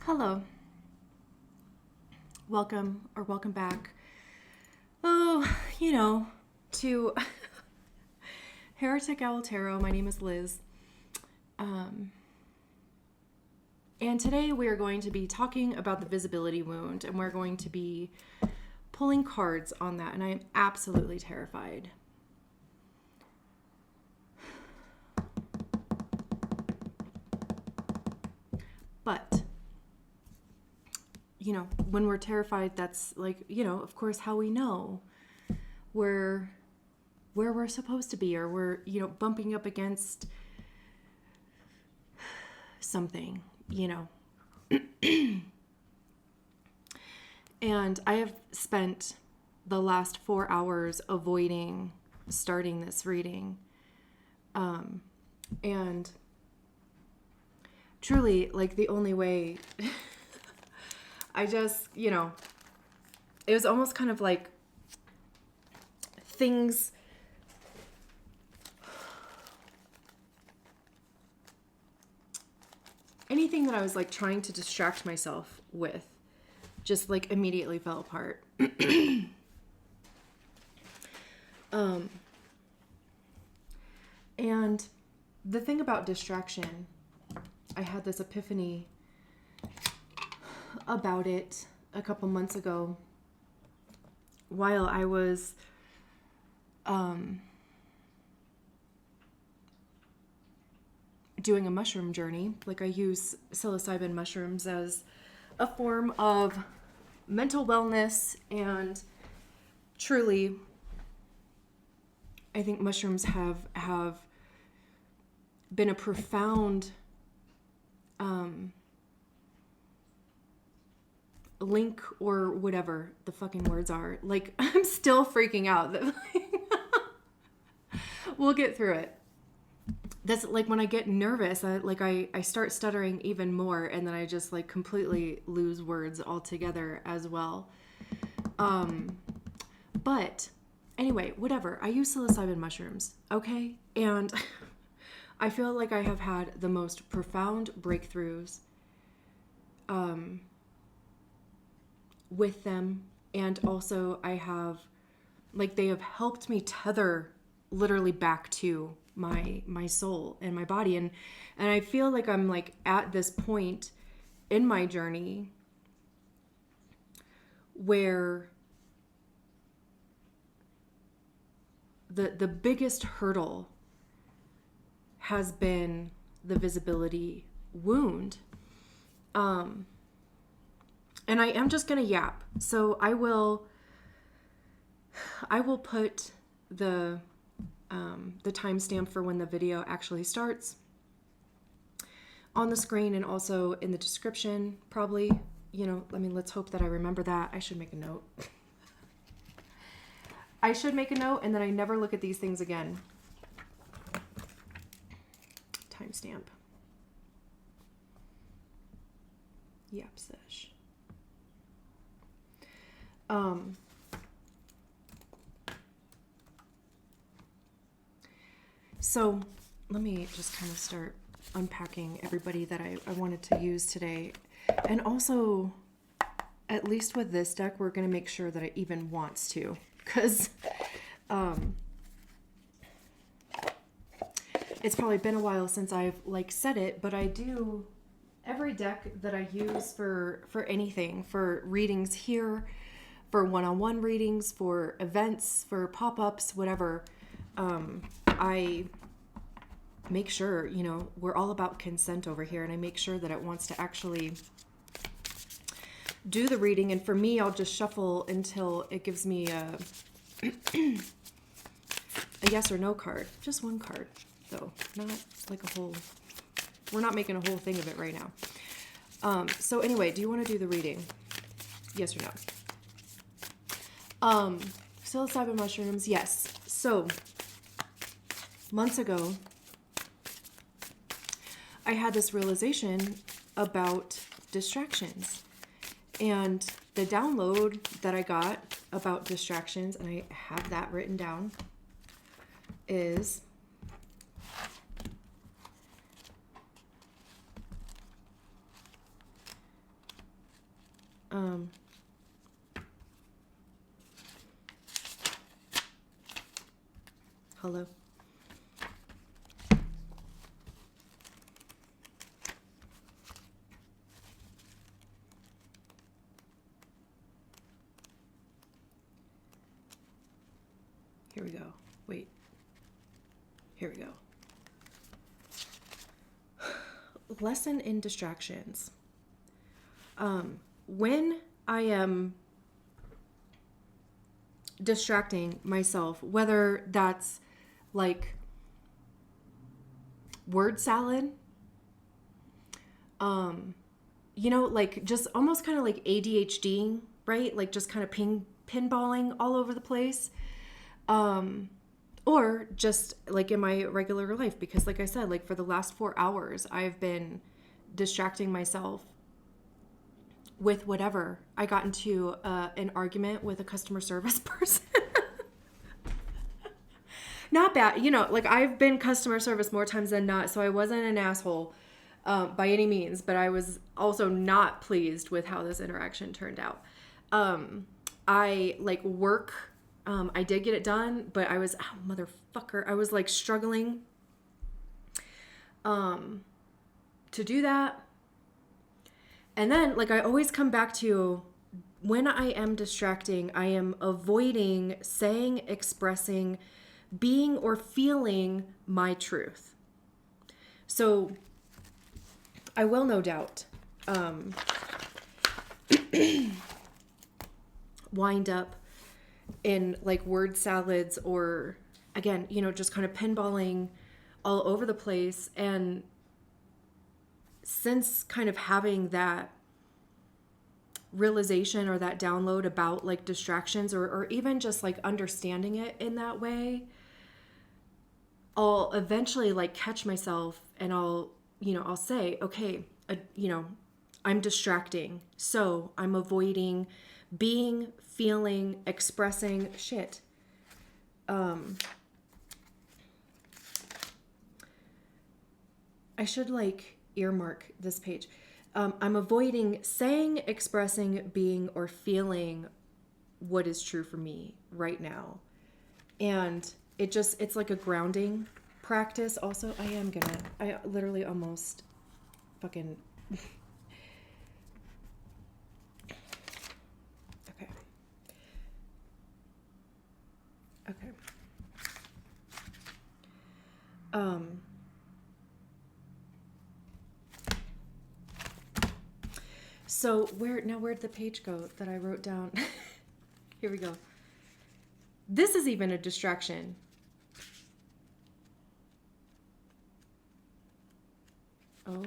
Hello. Welcome or welcome back. Oh, to Heretic Owl Tarot. My name is Liz. And today we are going to be talking about the visibility wound, and we're going to be pulling cards on that, and I am absolutely terrified. But when we're terrified, that's of course, how we know where we're supposed to be, or we're, bumping up against something, And I have spent the last 4 hours avoiding starting this reading. And truly, the only way... I just, it was almost kind of like things, anything that I was trying to distract myself with just immediately fell apart. And the thing about distraction, I had this epiphany about it a couple months ago while I was doing a mushroom journey. I use psilocybin mushrooms as a form of mental wellness, and truly I think mushrooms have been a profound link, or whatever the fucking words are. I'm still freaking out. We'll get through it. That's when I get nervous, I start stuttering even more, and then I just completely lose words altogether as well. But anyway, whatever. I use psilocybin mushrooms, okay? And I feel like I have had the most profound breakthroughs with them, and also I have they have helped me tether literally back to my soul and my body, and I feel like I'm at this point in my journey where the biggest hurdle has been the visibility wound. And I am just going to yap. So I will put the timestamp for when the video actually starts on the screen, and also in the description, probably. Let's hope that I remember that. I should make a note. I should make a note, and then I never look at these things again. Timestamp. Yap sesh. So let me just kind of start unpacking everybody that I wanted to use today. And also, at least with this deck, we're going to make sure that it even wants to, because it's probably been a while since I've said it, but I do every deck that I use for anything, for readings here, for one-on-one readings, for events, for pop-ups, whatever. I make sure, we're all about consent over here, and I make sure that it wants to actually do the reading. And for me, I'll just shuffle until it gives me a yes or no card. Just one card, though, not a whole. We're not making a whole thing of it right now. So anyway, do you want to do the reading? Yes or no? Psilocybin mushrooms, yes. So months ago, I had this realization about distractions, and the download that I got about distractions, and I have that written down, is Hello. Here we go. Wait. Here we go. Lesson in distractions. When I am distracting myself, whether that's like word salad, like just almost kind of like ADHD, right? Like just kind of pinballing all over the place. Or just like in my regular life, because like I said, like for the last 4 hours, I've been distracting myself with whatever. I got into an argument with a customer service person. Not bad. Like I've been customer service more times than not, so I wasn't an asshole by any means, but I was also not pleased with how this interaction turned out. I like work. I did get it done, but I was, motherfucker, I was like struggling to do that. And then like I always come back to when I am distracting, I am avoiding saying, expressing, being or feeling my truth. So I will no doubt wind up in like word salads or again, just kind of pinballing all over the place. And since kind of having that realization or that download about like distractions or even just like understanding it in that way, I'll eventually like catch myself and I'll say, okay, I'm distracting. So I'm avoiding being, feeling, expressing shit. I should like earmark this page. I'm avoiding saying, expressing, being, or feeling what is true for me right now. And it's like a grounding practice. Also, I literally almost fucking... Okay. So where'd the page go that I wrote down? Here we go. This is even a distraction. Oh.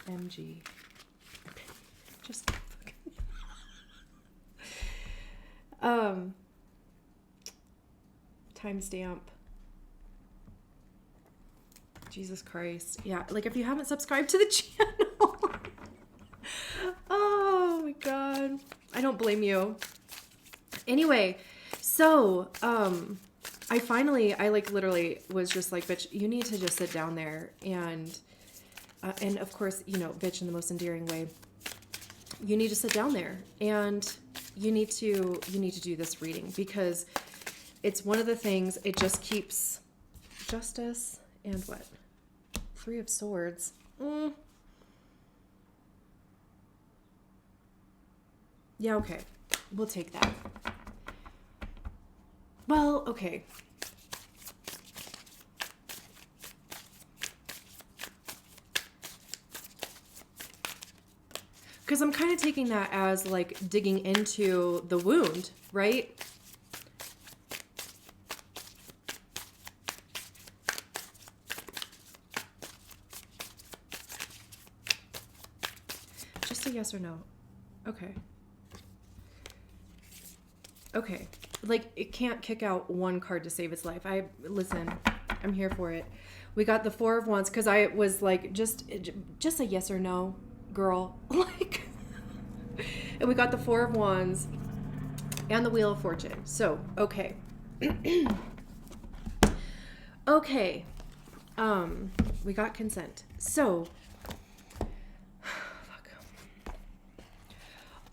MG. Just timestamp. Jesus Christ. Yeah, like if you haven't subscribed to the channel. Oh my God. I don't blame you. Anyway, so I like literally was just like, bitch, you need to just sit down there and of course, bitch in the most endearing way. You need to sit down there and you need to do this reading because it's one of the things, it just keeps justice and what? 3 of Swords. Yeah, okay. We'll take that. Well, okay. Because I'm kind of taking that as like digging into the wound, right? Just a yes or no. Okay. Okay. Like it can't kick out one card to save its life. Listen, I'm here for it. We got the 4 of Wands because I was like, just a yes or no, girl. Like, and we got the 4 of Wands and the Wheel of Fortune. So, okay. Okay. We got consent. So,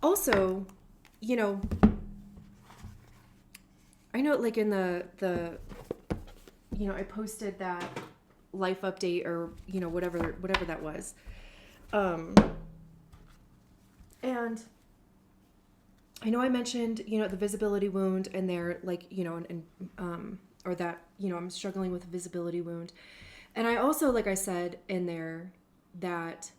Also, you know, I know like in the you know, I posted that life update or, you know, whatever that was. And I know I mentioned, you know, the visibility wound and there, like, you know, or that, you know, I'm struggling with a visibility wound. And I also, like I said in there, that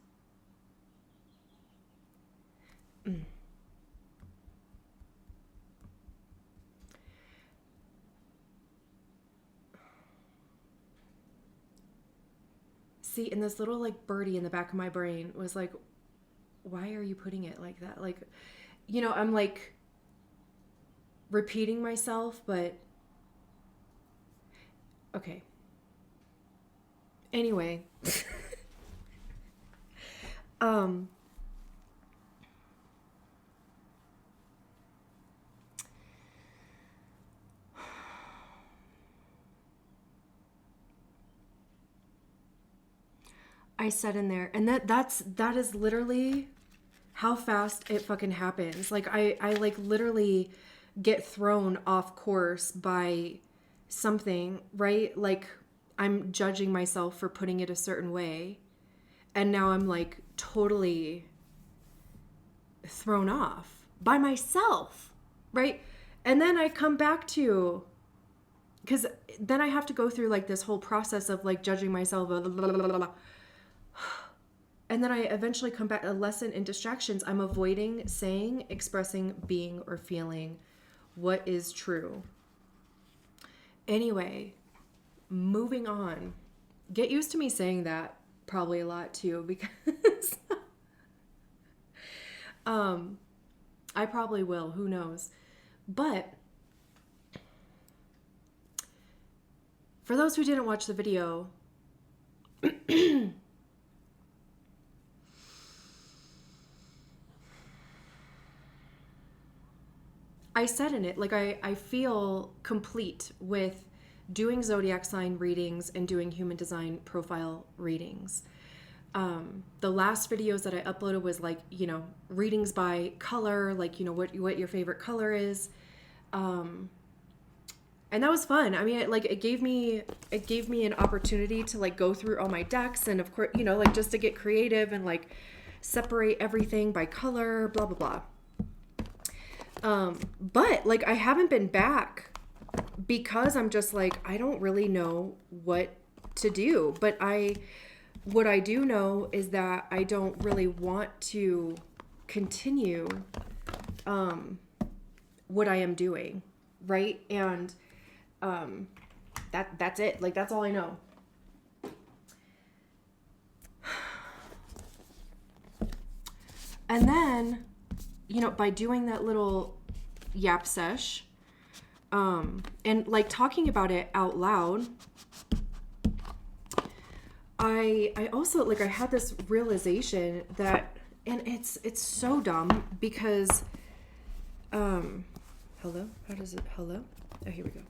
see, and this little like birdie in the back of my brain was like, why are you putting it like that? Like, you know, I'm like repeating myself, but okay. Anyway, I said in there, and that is literally how fast it fucking happens. Like I like literally get thrown off course by something, right? Like I'm judging myself for putting it a certain way, and now I'm like totally thrown off by myself, right? And then I come back to, because then I have to go through like this whole process of like judging myself, blah, blah, blah, blah, blah. And then I eventually come back, a lesson in distractions. I'm avoiding saying, expressing, being, or feeling what is true. Anyway, moving on. Get used to me saying that probably a lot too, because I probably will, who knows. But for those who didn't watch the video, I said in it, like I feel complete with doing zodiac sign readings and doing human design profile readings. The last videos that I uploaded was like, you know, readings by color, like, you know, what your favorite color is. And that was fun. I mean, it gave me an opportunity to like go through all my decks, and of course, you know, like just to get creative and like separate everything by color, blah, blah, blah. But like I haven't been back because I'm just like, I don't really know what to do. But what I do know is that I don't really want to continue what I am doing, right? And that's it. Like that's all I know. And then, you know, by doing that little yap sesh, and like talking about it out loud, I also like I had this realization that, and it's so dumb because hello, how does it, hello, oh, here we go.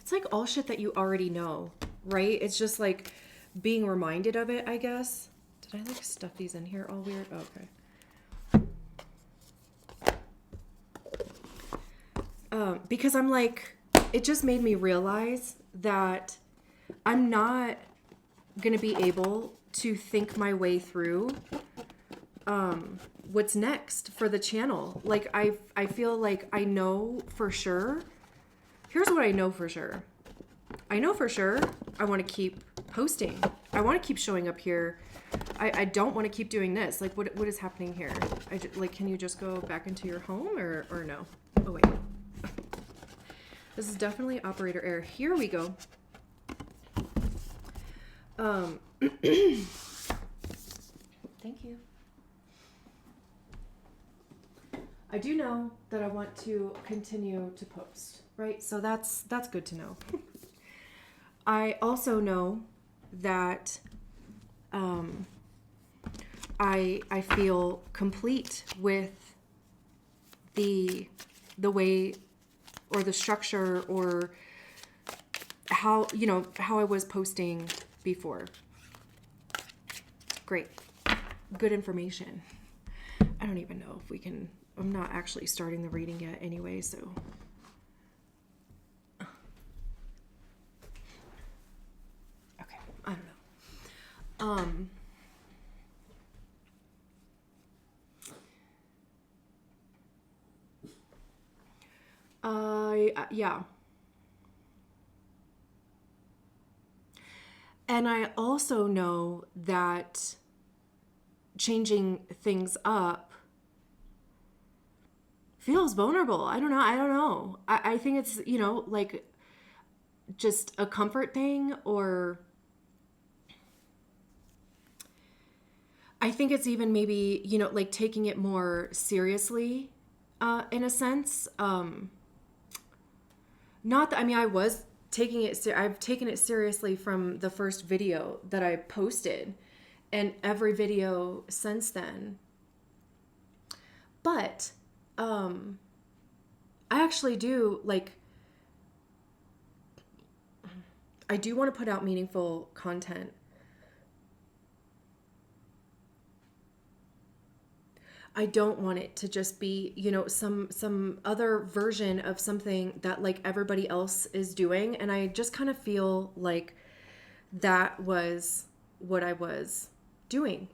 It's like all shit that you already know, right? It's just like being reminded of it, I guess. Did I like stuff these in here all weird? Oh, okay. Because I'm like, it just made me realize that I'm not going to be able to think my way through what's next for the channel. Like I feel like I know for sure. Here's what I know for sure. I know for sure I want to keep posting. I want to keep showing up here. I don't want to keep doing this. Like what is happening here? Like, can you just go back into your home or no? Oh wait. This is definitely operator error. Here we go. Thank you. I do know that I want to continue to post, right? So that's good to know. I also know that I feel complete with the way or the structure or how, you know, how I was posting before. Great. good information. I don't even know if we can, I'm not actually starting the reading yet anyway, so. Okay, I don't know. Yeah. And I also know that changing things up feels vulnerable. I don't know. I think it's, like just a comfort thing, or I think it's even maybe, like taking it more seriously, in a sense. Not that, I mean, I've taken it seriously from the first video that I posted and every video since then. But, I actually do, like, I do want to put out meaningful content. I don't want it to just be, some other version of something that like everybody else is doing. And I just kind of feel like that was what I was doing.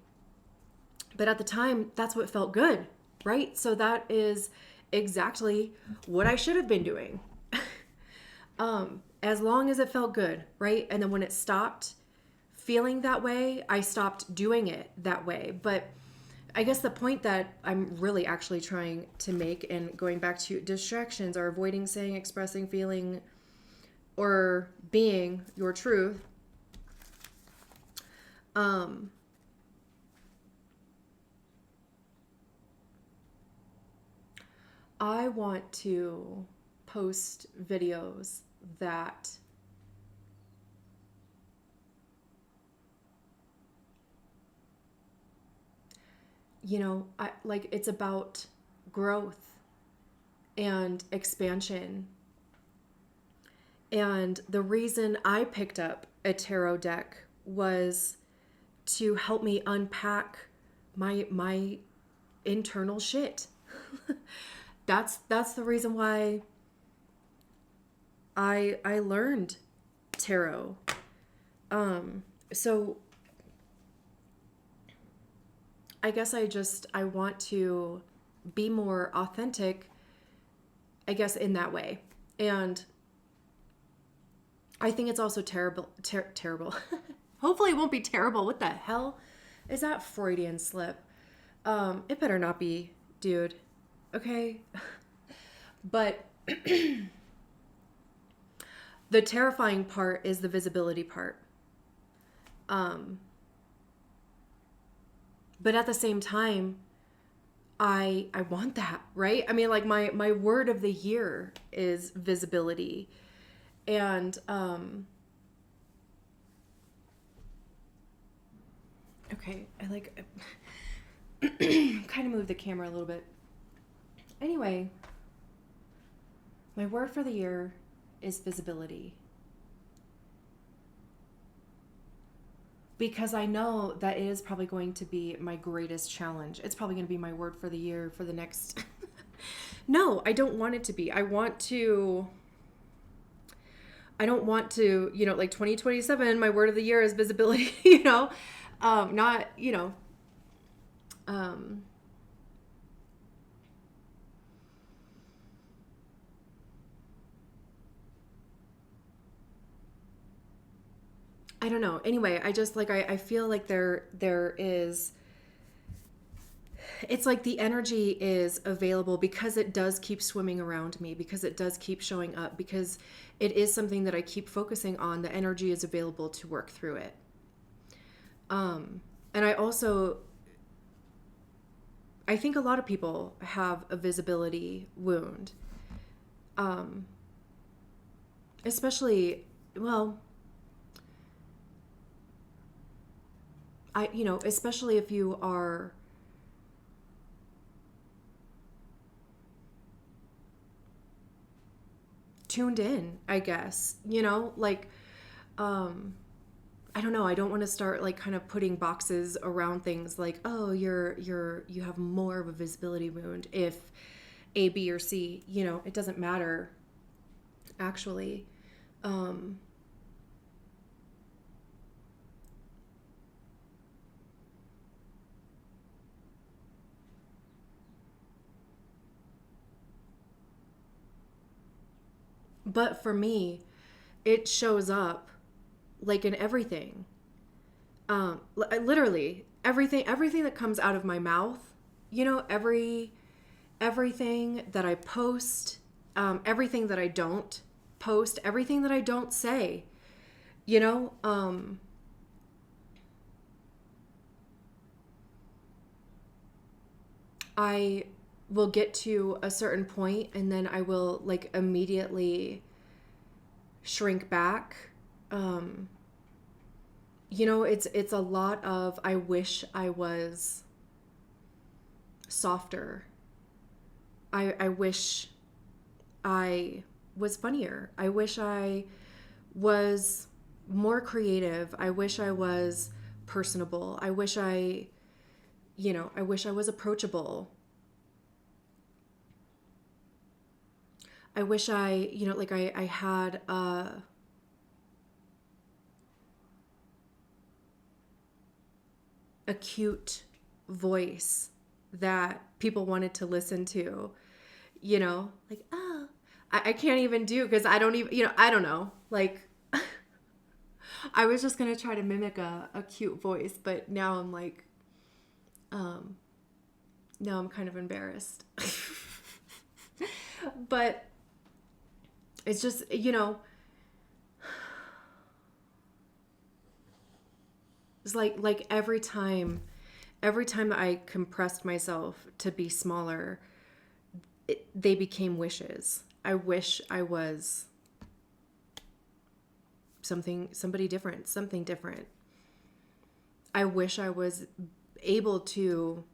But at the time, that's what felt good, right? So that is exactly what I should have been doing. As long as it felt good, right? And then when it stopped feeling that way, I stopped doing it that way. But I guess the point that I'm really actually trying to make, and going back to distractions or avoiding saying, expressing, feeling, or being your truth, I want to post videos that it's about growth and expansion. And the reason I picked up a tarot deck was to help me unpack my internal shit. That's the reason why I learned tarot. So I guess I want to be more authentic, I guess, in that way. And I think it's also terrible. Hopefully it won't be terrible. What the hell is that Freudian slip? It better not be, dude. Okay. But the terrifying part is the visibility part. But at the same time, I want that, right? I mean, like my word of the year is visibility. And okay, I like kind of moved the camera a little bit. Anyway, my word for the year is visibility. Because I know that it is probably going to be my greatest challenge. It's probably going to be my word for the year for the next... No, I don't want it to be. I don't want to, like 2027, my word of the year is visibility, not, I don't know. Anyway, I just like, I feel like there is, it's like the energy is available because it does keep swimming around me, because it does keep showing up, because it is something that I keep focusing on. The energy is available to work through it. And I think a lot of people have a visibility wound. Especially, well, especially if you are tuned in, I guess, like, I don't know, I don't want to start like kind of putting boxes around things like, oh, you have more of a visibility wound if A, B, or C. You know, it doesn't matter actually. Um, but for me, it shows up like in everything. Literally everything that comes out of my mouth, you know, everything that I post, everything that I don't post, everything that I don't say, you know, I will get to a certain point and then I will like immediately shrink back. Um, you know, it's a lot of I wish I was softer. I wish I was funnier. I wish I was more creative. I wish I was personable. I wish I wish I was approachable. I wish I had a cute voice that people wanted to listen to, you know, like, oh, I can't even do because I don't even, I don't know. Like, I was just going to try to mimic a cute voice, but now I'm like, um, now I'm kind of embarrassed. But it's just, it's like every time I compressed myself to be smaller, they became wishes. I wish I was somebody different, something different. I wish I was able to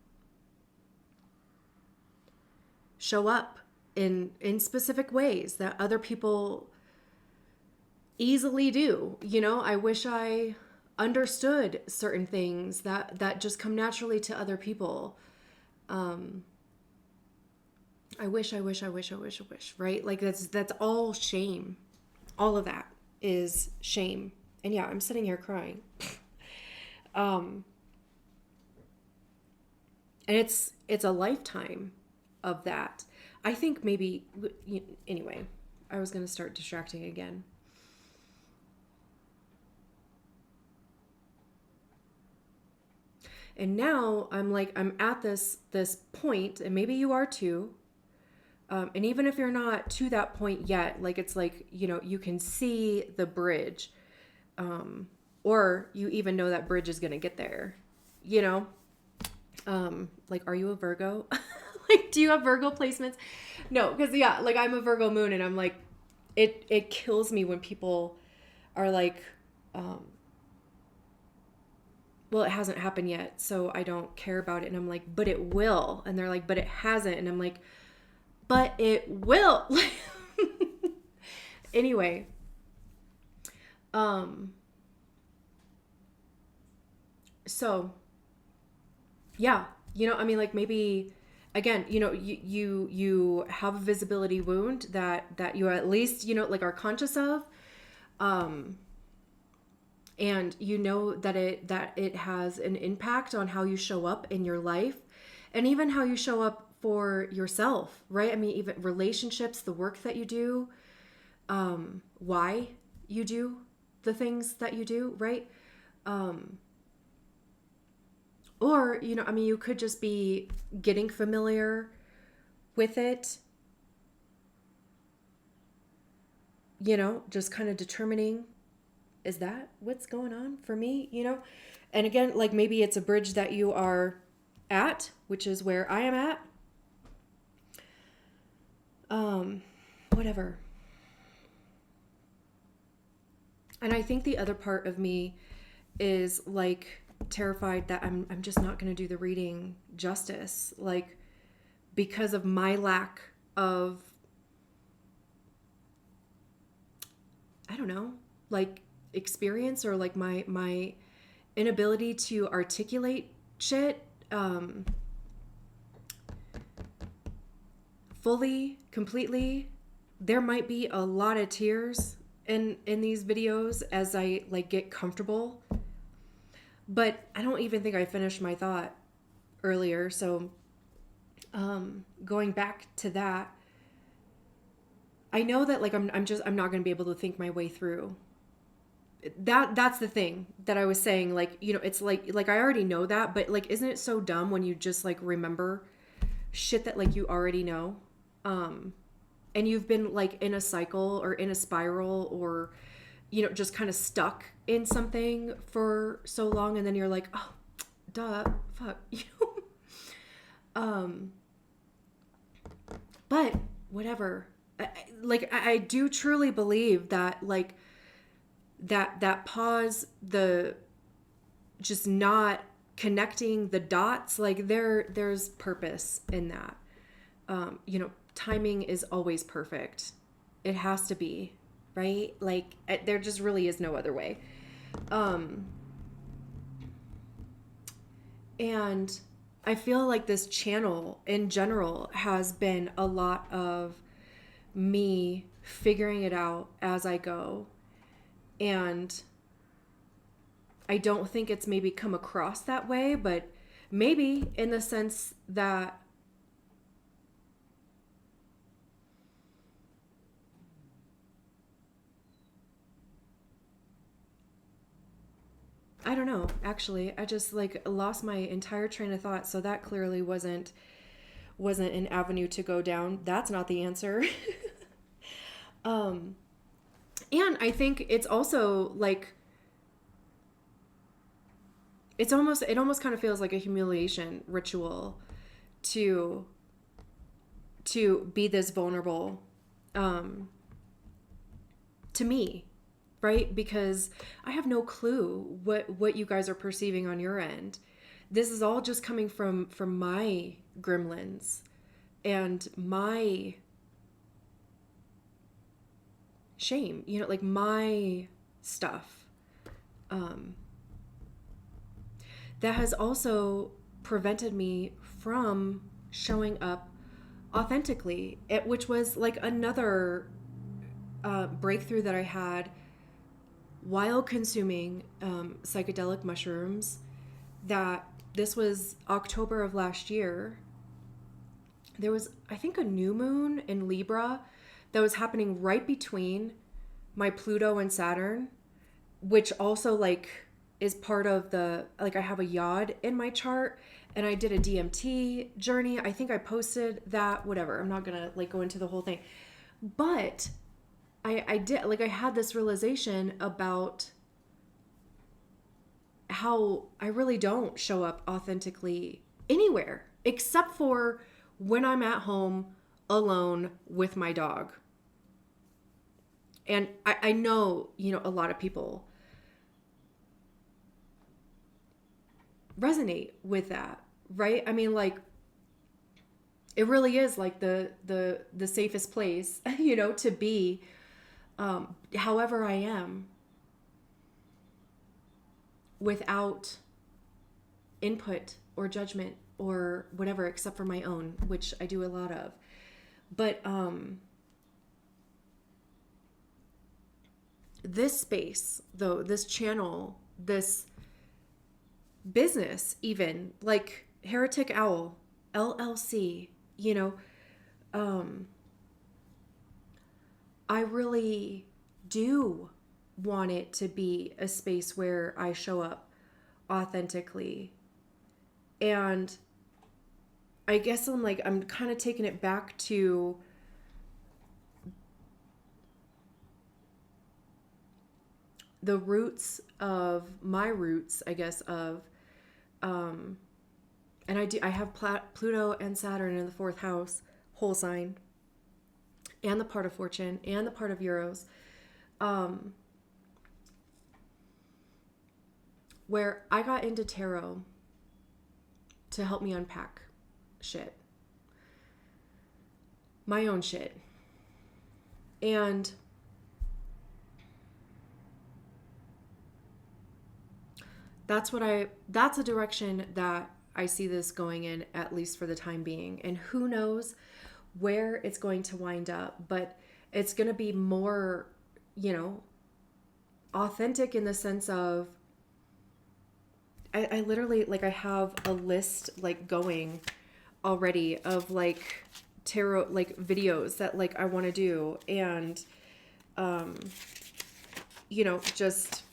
show up in specific ways that other people easily do. You know, I wish I understood certain things that just come naturally to other people. I wish, right? Like that's all shame. All of that is shame. And yeah, I'm sitting here crying. Um, and it's a lifetime of that. I think maybe anyway, I was going to start distracting again. And now I'm at this point, and maybe you are too. And even if you're not to that point yet, like it's like, you can see the bridge, or you even know that bridge is going to get there, you know? Like, are you a Virgo? Like, do you have Virgo placements? No, because yeah, like I'm a Virgo moon, and I'm like, it kills me when people are like, well, it hasn't happened yet, so I don't care about it. And I'm like, but it will. And they're like, but it hasn't. And I'm like, but it will. Anyway, so yeah, like maybe again, you have a visibility wound that you at least, like are conscious of, and that it has an impact on how you show up in your life and even how you show up for yourself, right? I mean, even relationships, the work that you do, why you do the things that you do, right? Or, you could just be getting familiar with it, just kind of determining, is that what's going on for me, And again, like maybe it's a bridge that you are at, which is where I am at. Whatever. And I think the other part of me is like terrified that I'm just not going to do the reading justice, like because of my lack of, I don't know, like experience, or like my inability to articulate shit fully, completely. There might be a lot of tears in these videos as I like get comfortable, but I don't even think I finished my thought earlier. So going back to that, I know that like I'm not going to be able to think my way through that's the thing that I was saying. Like, you know, it's like I already know that, but like, isn't it so dumb when you just like remember shit that like you already know? And you've been like in a cycle or in a spiral, or, you know, just kind of stuck in something for so long. And then you're like, oh, duh, fuck you. But whatever. I do truly believe that like that pause, the just not connecting the dots, like there's purpose in that. You know, timing is always perfect. It has to be, right? Like there just really is no other way. And I feel like this channel in general has been a lot of me figuring it out as I go. And I don't think it's maybe come across that way, but maybe in the sense that I don't know, actually. I just like lost my entire train of thought, so that clearly wasn't an avenue to go down. That's not the answer. And I think it's also like it almost kind of feels like a humiliation ritual to be this vulnerable to me, right? Because I have no clue what you guys are perceiving on your end. This is all just coming from my gremlins and my shame, you know, like my stuff. That has also prevented me from showing up authentically, which was like another breakthrough that I had while consuming psychedelic mushrooms. That this was October of last year. There was, I think, a new moon in Libra that was happening right between my Pluto and Saturn, which also like is part of the, like I have a yod in my chart, and I did a DMT journey. I think I posted that, whatever. I'm not gonna like go into the whole thing, but I did, like I had this realization about how I really don't show up authentically anywhere except for when I'm at home alone with my dog. And I know, you know, a lot of people resonate with that, right? I mean, like, it really is like the safest place, you know, to be, however I am, without input or judgment or whatever, except for my own, which I do a lot of. But this space, though, this channel, this business, even like Heretic Owl LLC, you know, I really do want it to be a space where I show up authentically. And I guess I'm kind of taking it back to the roots of my roots, I guess, of and I have Pluto and Saturn in the 4th house, whole sign, and the part of fortune and the part of Euros, where I got into tarot to help me unpack shit, my own shit. And that's a direction that I see this going in, at least for the time being. And who knows where it's going to wind up, but it's going to be more, authentic in the sense of, I literally, like, I have a list, like, going already of, like, tarot, like, videos that, like, I want to do. And, just,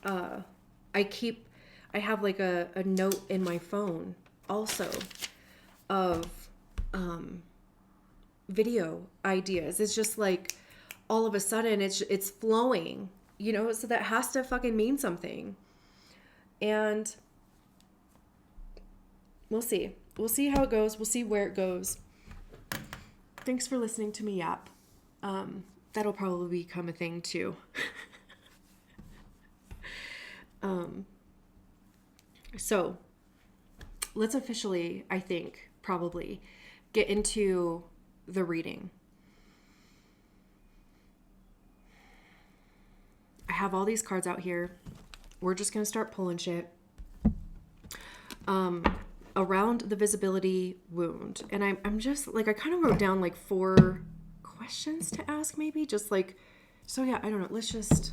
I have, like, a note in my phone also of, video ideas. It's just like, all of a sudden it's flowing, so that has to fucking mean something. And we'll see how it goes. We'll see where it goes. Thanks for listening to me yap. That'll probably become a thing too. So let's officially, I think, probably get into the reading. I have all these cards out here. We're just going to start pulling shit. Around the visibility wound. And I'm just like, I kind of wrote down like 4 questions to ask, maybe, just like, so yeah, I don't know. Let's just,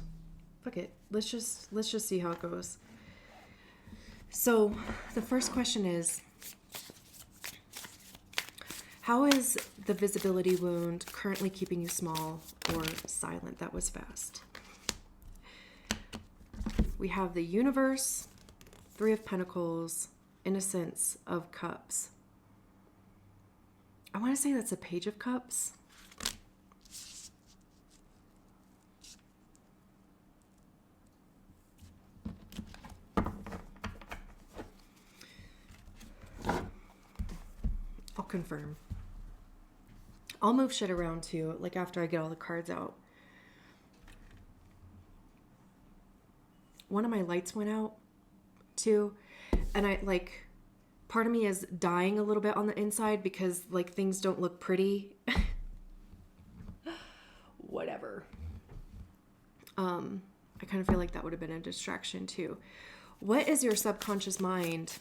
fuck it. Let's just see how it goes. So the first question is, how is the visibility wound currently keeping you small or silent? That was fast. We have the universe, 3 of Pentacles, Innocence of Cups. I want to say that's a Page of Cups. I'll confirm. I'll move shit around too, like after I get all the cards out. One of my lights went out too, and I like, part of me is dying a little bit on the inside because like things don't look pretty. Whatever. I kind of feel like that would have been a distraction too. What is your subconscious mind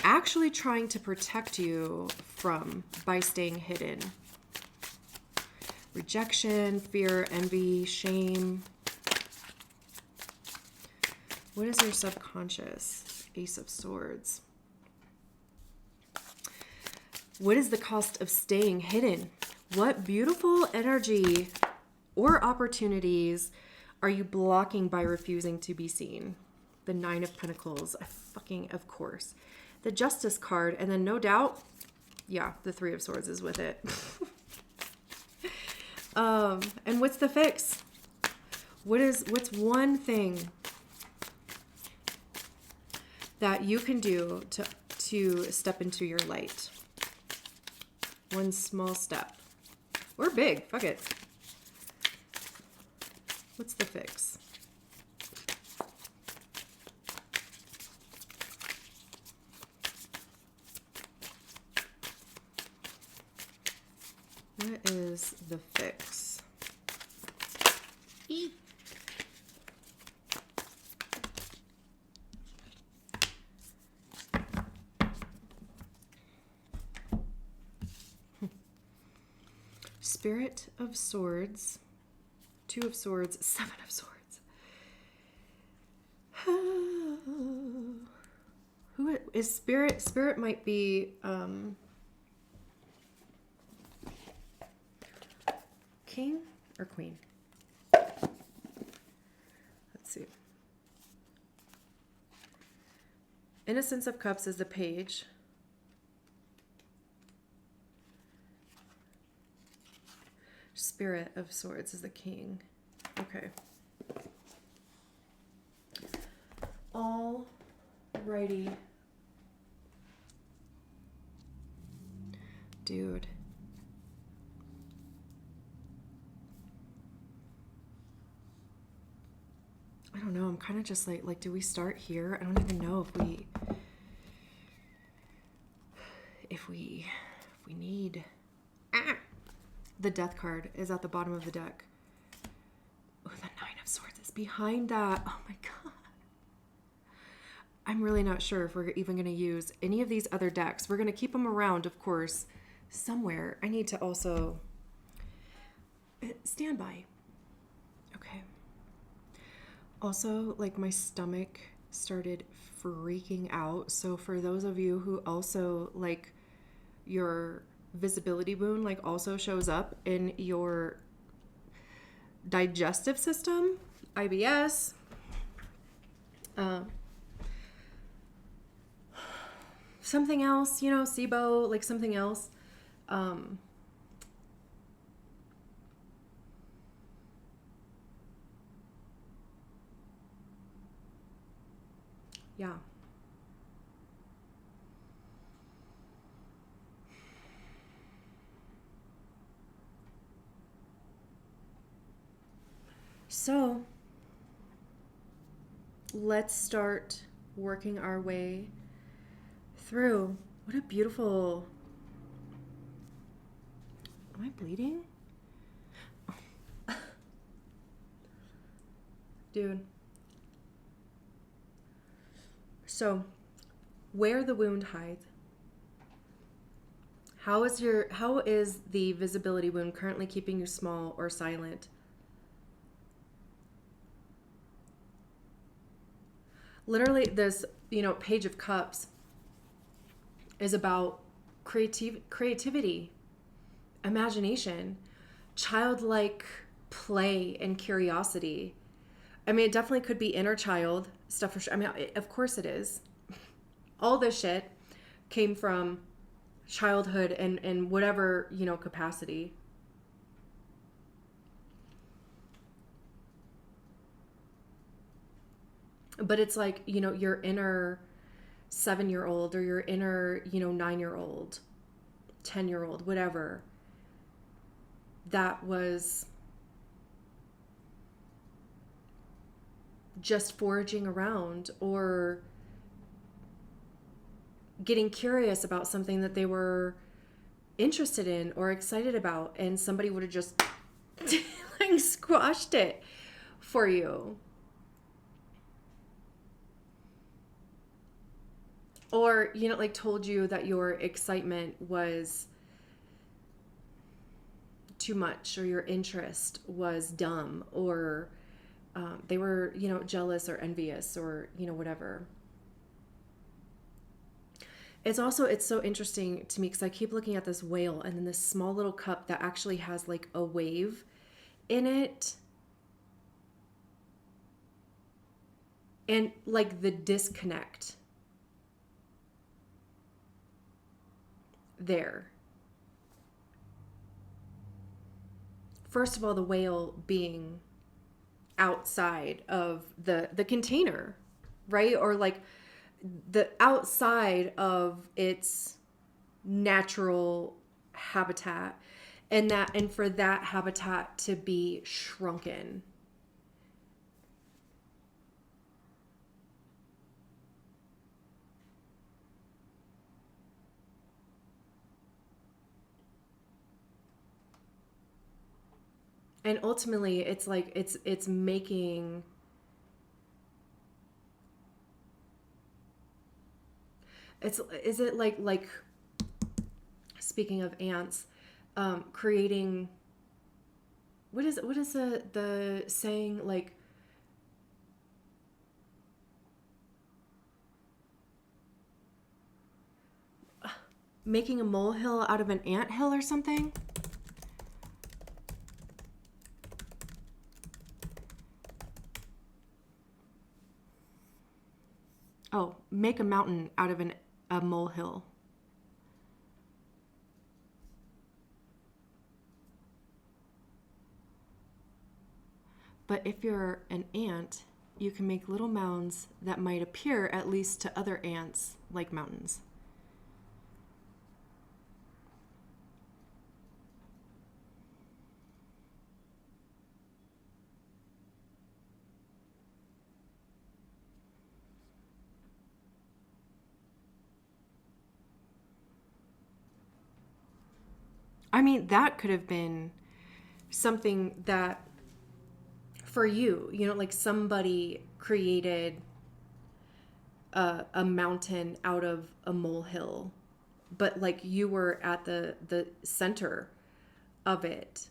actually trying to protect you from by staying hidden? Rejection, fear, envy, shame. What is your subconscious? Ace of Swords. What is the cost of staying hidden? What beautiful energy or opportunities are you blocking by refusing to be seen? The 9 of Pentacles, of course. The Justice card, and then no doubt, yeah, the 3 of Swords is with it. And what's the fix? What's one thing that you can do to step into your light? One small step. Or big, fuck it. What's the fix? What is the fix? Eek. Spirit of Swords, 2 of Swords, 7 of Swords. Who is Spirit? Spirit might be King or Queen? Let's see. Innocence of Cups is the Page. Spirit of Swords is the King. Okay. Alrighty. Dude. I don't know. I'm kind of just like, do we start here? I don't even know if we need. The Death card is at the bottom of the deck. Oh, the 9 of Swords is behind that. Oh my God. I'm really not sure if we're even going to use any of these other decks. We're going to keep them around, of course, somewhere. I need to also stand by. Okay. Also, like, my stomach started freaking out. So for those of you who also, like, your visibility wound, like, also shows up in your digestive system, IBS, something else, you know, SIBO, like something else. Yeah. So let's start working our way through. What a beautiful... Am I bleeding? Dude. So, where the wound hides. How is the visibility wound currently keeping you small or silent? Literally, this, Page of Cups is about creativity, imagination, childlike play, and curiosity. I mean, it definitely could be inner child stuff for sure. I mean, of course it is. All this shit came from childhood and whatever, capacity. But it's like, your inner 7-year-old or your inner, 9-year-old, 10-year-old, whatever, that was just foraging around or getting curious about something that they were interested in or excited about, and somebody would have just like squashed it for you. Or, like told you that your excitement was too much or your interest was dumb, or they were, jealous or envious or, whatever. It's so interesting to me because I keep looking at this whale and then this small little cup that actually has like a wave in it. And like the disconnect there. First of all, the whale being outside of the container, right? Or like the outside of its natural habitat, and for that habitat to be shrunken. And ultimately it's like it's making is it like speaking of ants, creating, what is the saying, like making a molehill out of an anthill or something? Oh, make a mountain out of a molehill. But if you're an ant, you can make little mounds that might appear, at least to other ants, like mountains. I mean, that could have been something that, for you, like somebody created a mountain out of a molehill, but like you were at the center of it.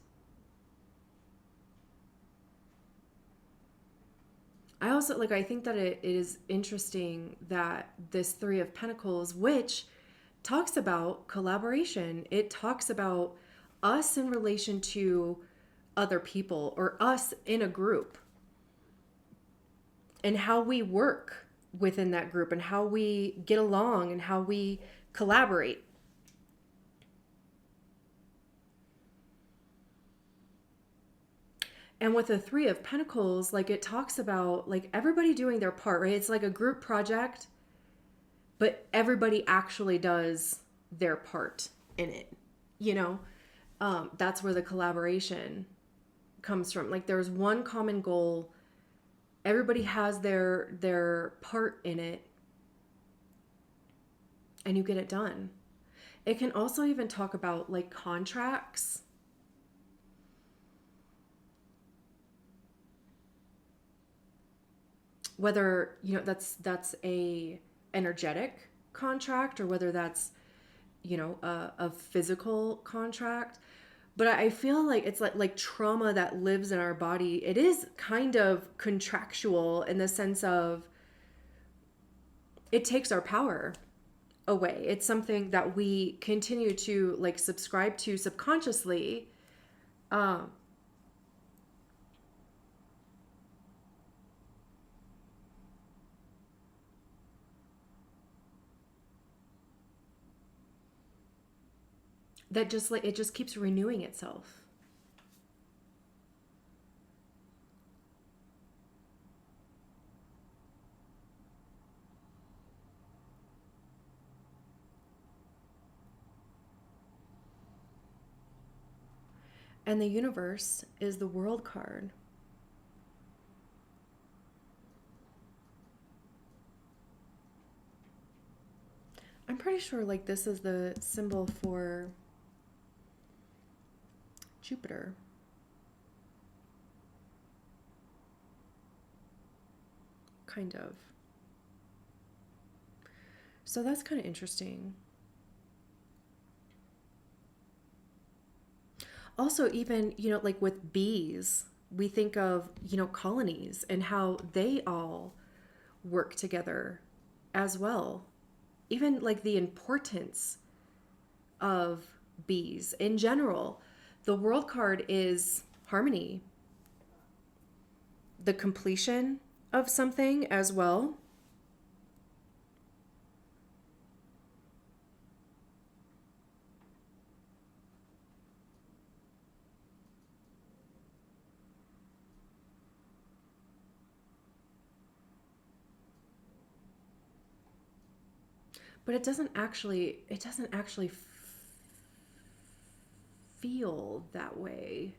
I also like, I think that it is interesting that this Three of Pentacles, which talks about collaboration, it talks about us in relation to other people or us in a group and how we work within that group and how we get along and how we collaborate. And with the Three of Pentacles, like it talks about like everybody doing their part, right? It's like a group project, but everybody actually does their part in it, you know? That's where the collaboration comes from. Like there's one common goal. Everybody has their part in it, and you get it done. It can also even talk about like contracts. Whether, you know, that's a energetic contract or whether that's, you know, a physical contract. But I feel like it's like trauma that lives in our body. It is kind of contractual in the sense of it takes our power away. It's something that we continue to like subscribe to subconsciously. Um, that just like it just keeps renewing itself. And the universe is the world card. I'm pretty sure like this is the symbol for Jupiter. Kind of. So that's kind of interesting. Also, even, you know, like with bees, we think of, you know, colonies and how they all work together as well. Even like the importance of bees in general. The world card is harmony, the completion of something as well. But it doesn't actually feel that way.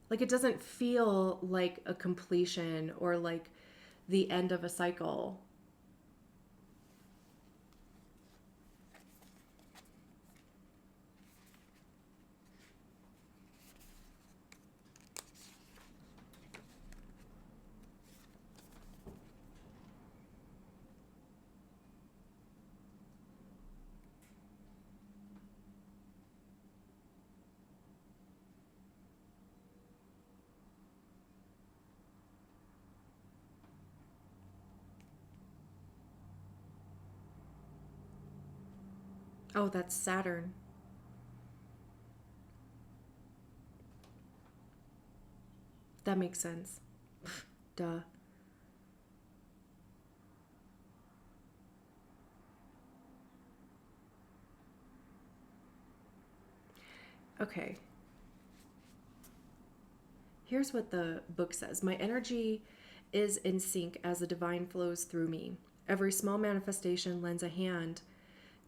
Like it doesn't feel like a completion or like the end of a cycle. Oh, that's Saturn. That makes sense. Duh. Okay. Here's what the book says. My energy is in sync as the divine flows through me. Every small manifestation lends a hand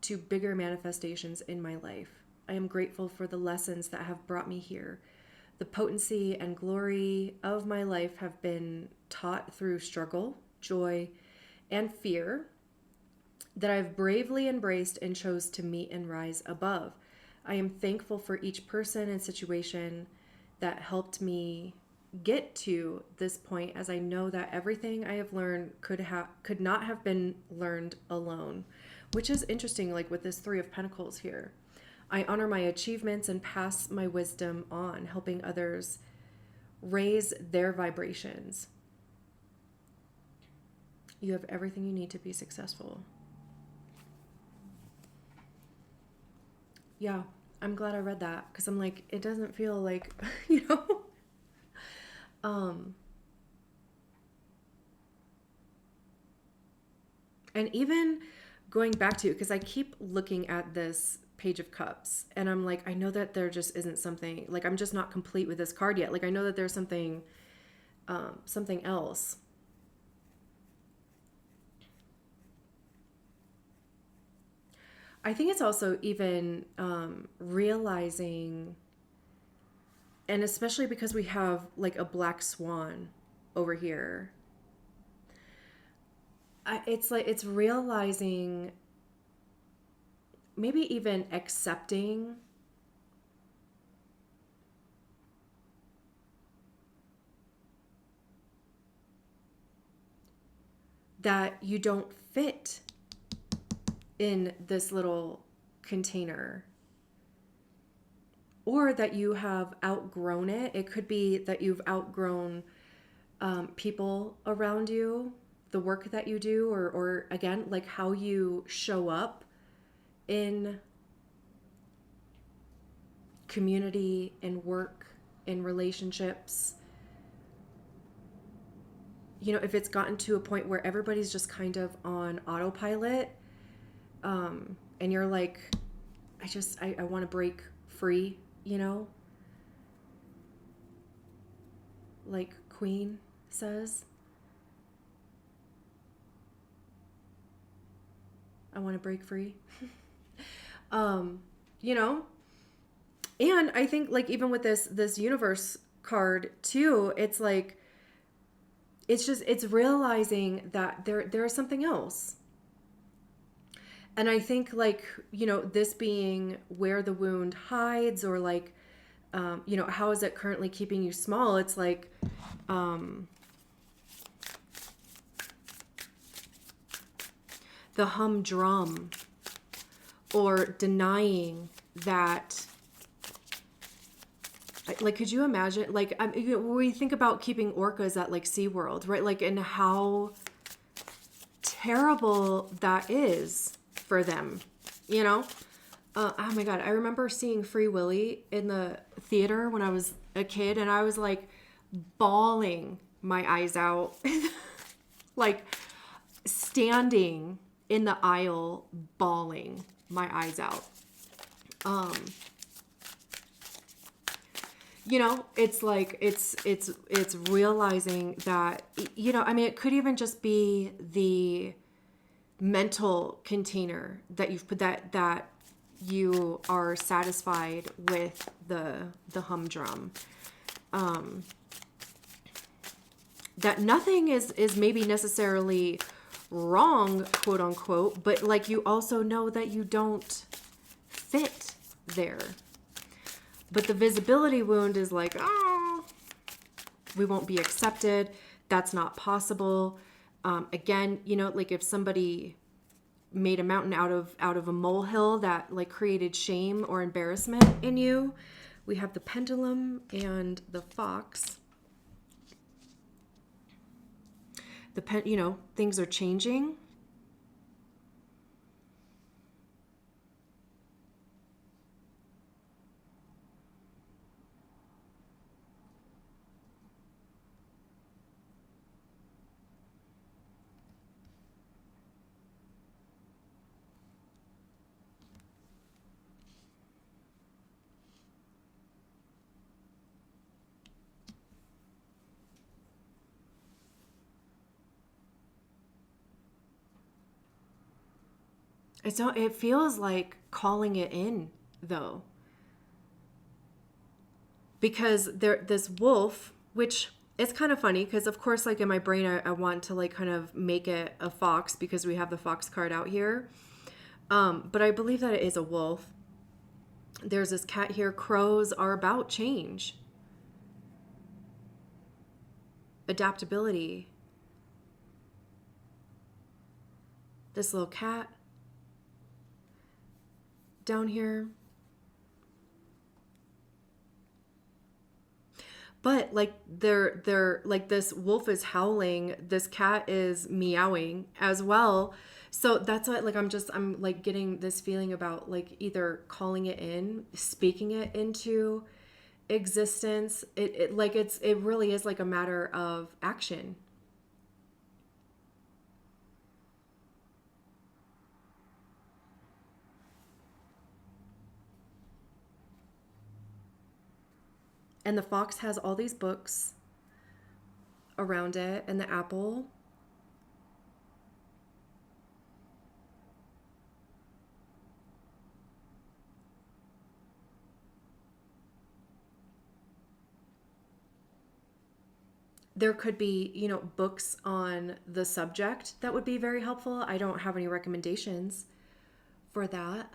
to bigger manifestations in my life. I am grateful for the lessons that have brought me here. The potency and glory of my life have been taught through struggle, joy, and fear that I've bravely embraced and chose to meet and rise above. I am thankful for each person and situation that helped me get to this point, as I know that everything I have learned could not have been learned alone, which is interesting. Like with this Three of Pentacles here, I honor my achievements and pass my wisdom on, helping others raise their vibrations. You have everything you need to be successful. Yeah, I'm glad I read that, because I'm like, it doesn't feel like, you know. And even going back to, because I keep looking at this Page of Cups and I'm like, I know that there just isn't something, like I'm just not complete with this card yet. Like I know that there's something else. I think it's also even realizing, and especially because we have like a black swan over here, it's like it's realizing, maybe even accepting that you don't fit in this little container, or that you have outgrown it. It could be that you've outgrown people around you, the work that you do, or again, like how you show up in community, in work, in relationships. You know, if it's gotten to a point where everybody's just kind of on autopilot, and you're like, I want to break free, you know, like Queen says, I want to break free. You know, and I think like even with this universe card too, it's like, it's realizing that there is something else. And I think like, you know, this being where the wound hides, or like, you know, how is it currently keeping you small? It's like, the humdrum, or denying that, like, could you imagine, like, you know, when we think about keeping orcas at like SeaWorld, right? Like, and how terrible that is for them, you know? Oh my God. I remember seeing Free Willy in the theater when I was a kid, and I was like bawling my eyes out, like standing in the aisle, bawling my eyes out. You know, it's like, it's realizing that, you know, I mean, it could even just be the mental container that you've put, that you are satisfied with the humdrum. That nothing is maybe necessarily wrong, quote unquote, but like you also know that you don't fit there. But the visibility wound is like, oh, we won't be accepted. That's not possible. Again, you know, like if somebody made a mountain out of a molehill that like created shame or embarrassment in you. We have the pendulum and the fox. You know, things are changing. It feels like calling it in though. Because this wolf, which it's kind of funny because of course like in my brain I want to like kind of make it a fox because we have the fox card out here. But I believe that it is a wolf. There's this cat here. Crows are about change. adaptability. This little cat down here. But like they're like, this wolf is howling, this cat is meowing as well. So that's what, like, I'm like getting this feeling about like either calling it in, speaking it into existence. It really is like a matter of action. And the fox has all these books around it, and the apple. There could be, books on the subject that would be very helpful. I don't have any recommendations for that.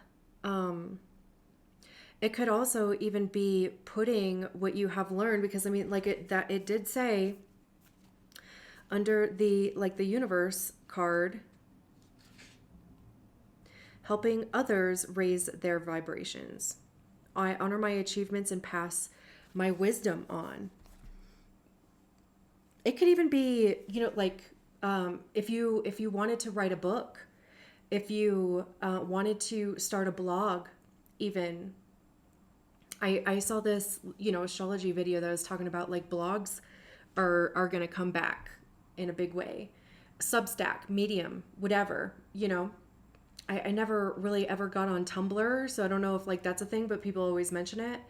It could also even be putting what you have learned, because I mean, like, it did say under the universe card, helping others raise their vibrations. I honor my achievements and pass my wisdom on. It could even be, if you wanted to write a book, if you wanted to start a blog, even. I saw this, astrology video that was talking about like blogs are going to come back in a big way. Substack, Medium, whatever, I never really ever got on Tumblr, so I don't know if like that's a thing, but people always mention it.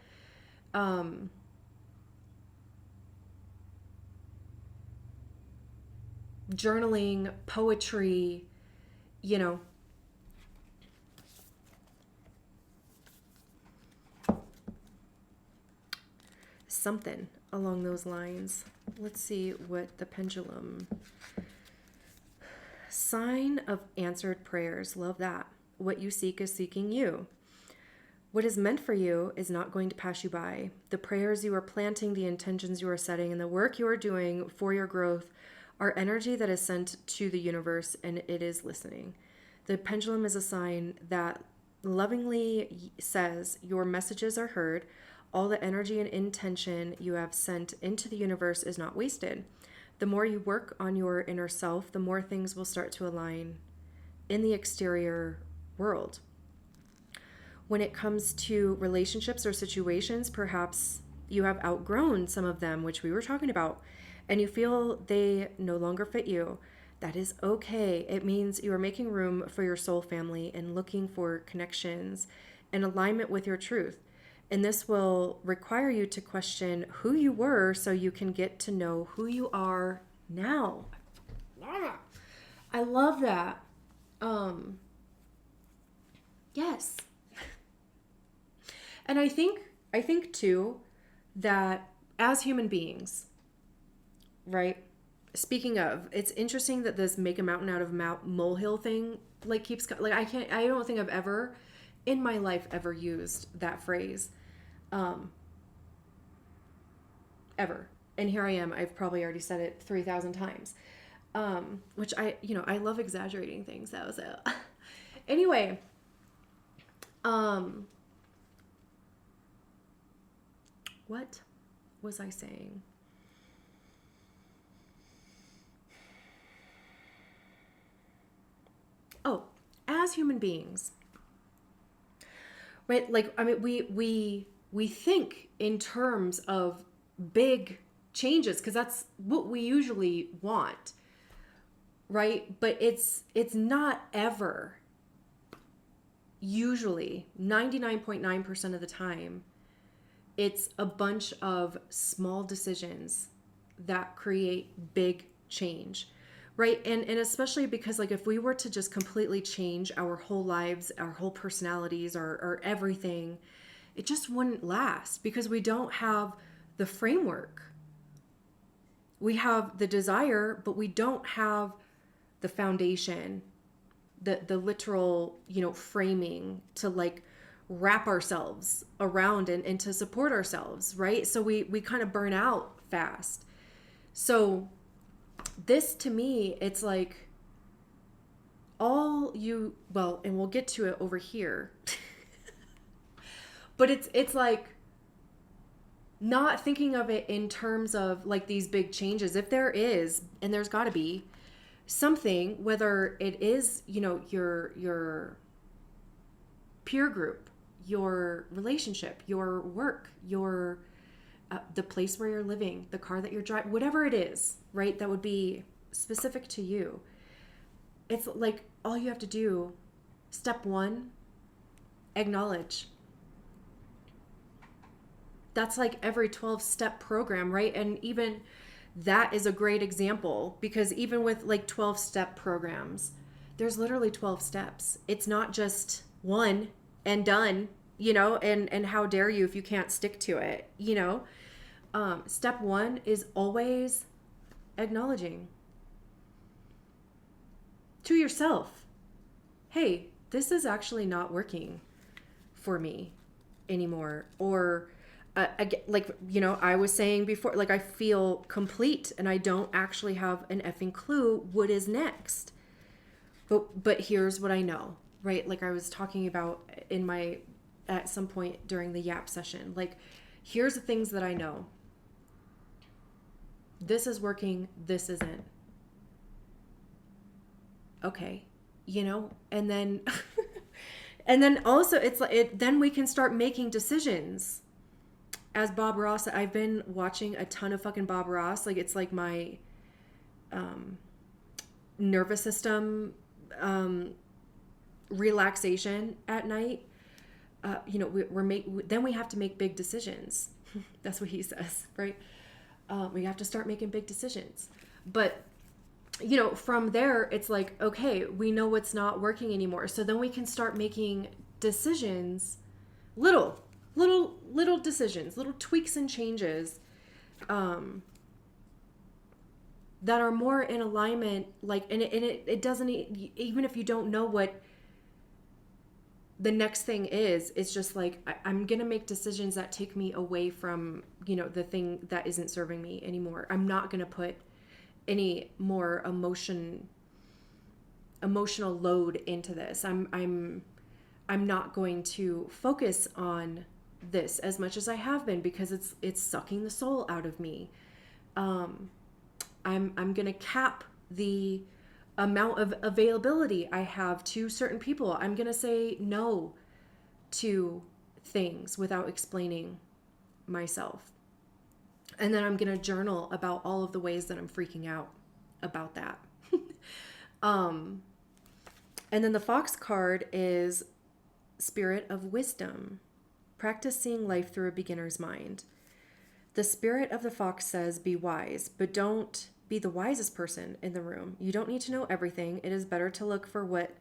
Journaling, poetry, something along those lines. Let's see what the pendulum. Sign of answered prayers. Love that. What you seek is seeking you. What is meant for you is not going to pass you by. The prayers you are planting, the intentions you are setting, and the work you are doing for your growth are energy that is sent to the universe, and it is listening. The pendulum is a sign that lovingly says your messages are heard. All the energy and intention you have sent into the universe is not wasted. The more you work on your inner self, the more things will start to align in the exterior world. When it comes to relationships or situations, perhaps you have outgrown some of them, which we were talking about, and you feel they no longer fit you. That is okay. It means you are making room for your soul family and looking for connections in alignment with your truth. And this will require you to question who you were so you can get to know who you are now. I love that. Yes. And I think too that as human beings, right? Speaking of, it's interesting that this make a mountain out of molehill thing like keeps like I don't think I've ever in my life ever used that phrase. Ever. And here I am. I've probably already said it 3,000 times. Which I love exaggerating things though. So anyway, what was I saying? Oh, as human beings, right? Like, I mean, we think in terms of big changes because that's what we usually want, right? But it's not ever, usually 99.9% of the time, it's a bunch of small decisions that create big change, right? And especially because like if we were to just completely change our whole lives, our whole personalities, our everything, it just wouldn't last because we don't have the framework. We have the desire, but we don't have the foundation, the literal, framing to like wrap ourselves around and to support ourselves, right? So we kind of burn out fast. So this to me, it's like and we'll get to it over here. But it's like not thinking of it in terms of like these big changes. If there is, and there's got to be something, whether it is, your peer group, your relationship, your work, your the place where you're living, the car that you're driving, whatever it is, right? That would be specific to you. It's like all you have to do, step one, acknowledge. That's like every 12-step program, right? And even that is a great example, because even with like 12-step programs, there's literally 12 steps. It's not just one and done, and how dare you if you can't stick to it, Step one is always acknowledging to yourself, hey, this is actually not working for me anymore. Or I was saying before, like, I feel complete and I don't actually have an effing clue what is next. But here's what I know, right? Like I was talking about at some point during the yap session, like, here's the things that I know. This is working, this isn't. Okay, and then and then also it's like then we can start making decisions. As Bob Ross, I've been watching a ton of fucking Bob Ross. Like, it's like my nervous system relaxation at night. Then we have to make big decisions. That's what he says, right? We have to start making big decisions. But from there, it's like, okay, we know what's not working anymore. So then we can start making decisions, little decisions, little tweaks and changes that are more in alignment. Like, and it doesn't, even if you don't know what the next thing is, it's just like, I'm going to make decisions that take me away from, the thing that isn't serving me anymore. I'm not going to put any more emotional load into this. I'm not going to focus on this as much as I have been, because it's sucking the soul out of me. I'm going to cap the amount of availability I have to certain people. I'm going to say no to things without explaining myself. And then I'm going to journal about all of the ways that I'm freaking out about that. And then the Fox card is Spirit of Wisdom. Practice seeing life through a beginner's mind. The spirit of the fox says, be wise, but don't be the wisest person in the room. You don't need to know everything. It is better to look for what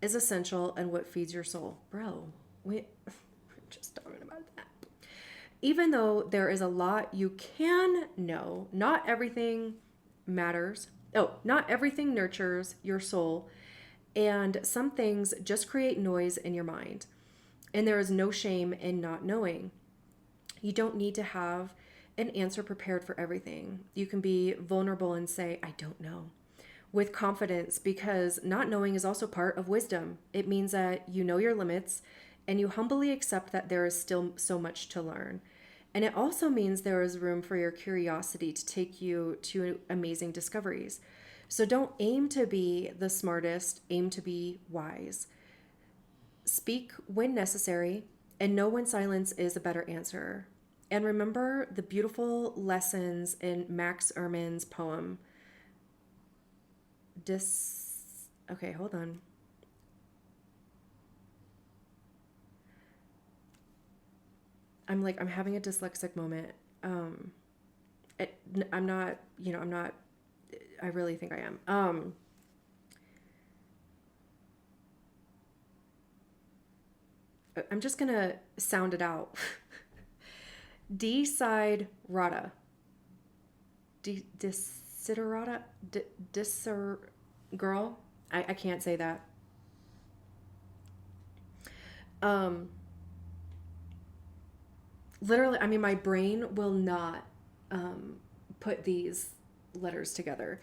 is essential and what feeds your soul. Bro, we're just talking about that. Even though there is a lot you can know, not everything matters. Not everything nurtures your soul. And some things just create noise in your mind. And there is no shame in not knowing. You don't need to have an answer prepared for everything. You can be vulnerable and say, I don't know, with confidence, because not knowing is also part of wisdom. It means that you know your limits and you humbly accept that there is still so much to learn. And it also means there is room for your curiosity to take you to amazing discoveries. So don't aim to be the smartest, aim to be wise. Speak when necessary and know when silence is a better answer. And remember the beautiful lessons in Max Ehrmann's poem. Okay, hold on. I'm having a dyslexic moment. I'm not, I really think I am. I'm just going to sound it out. Desiderata. Desiderata? Girl? I can't say that. Literally, my brain will not put these letters together.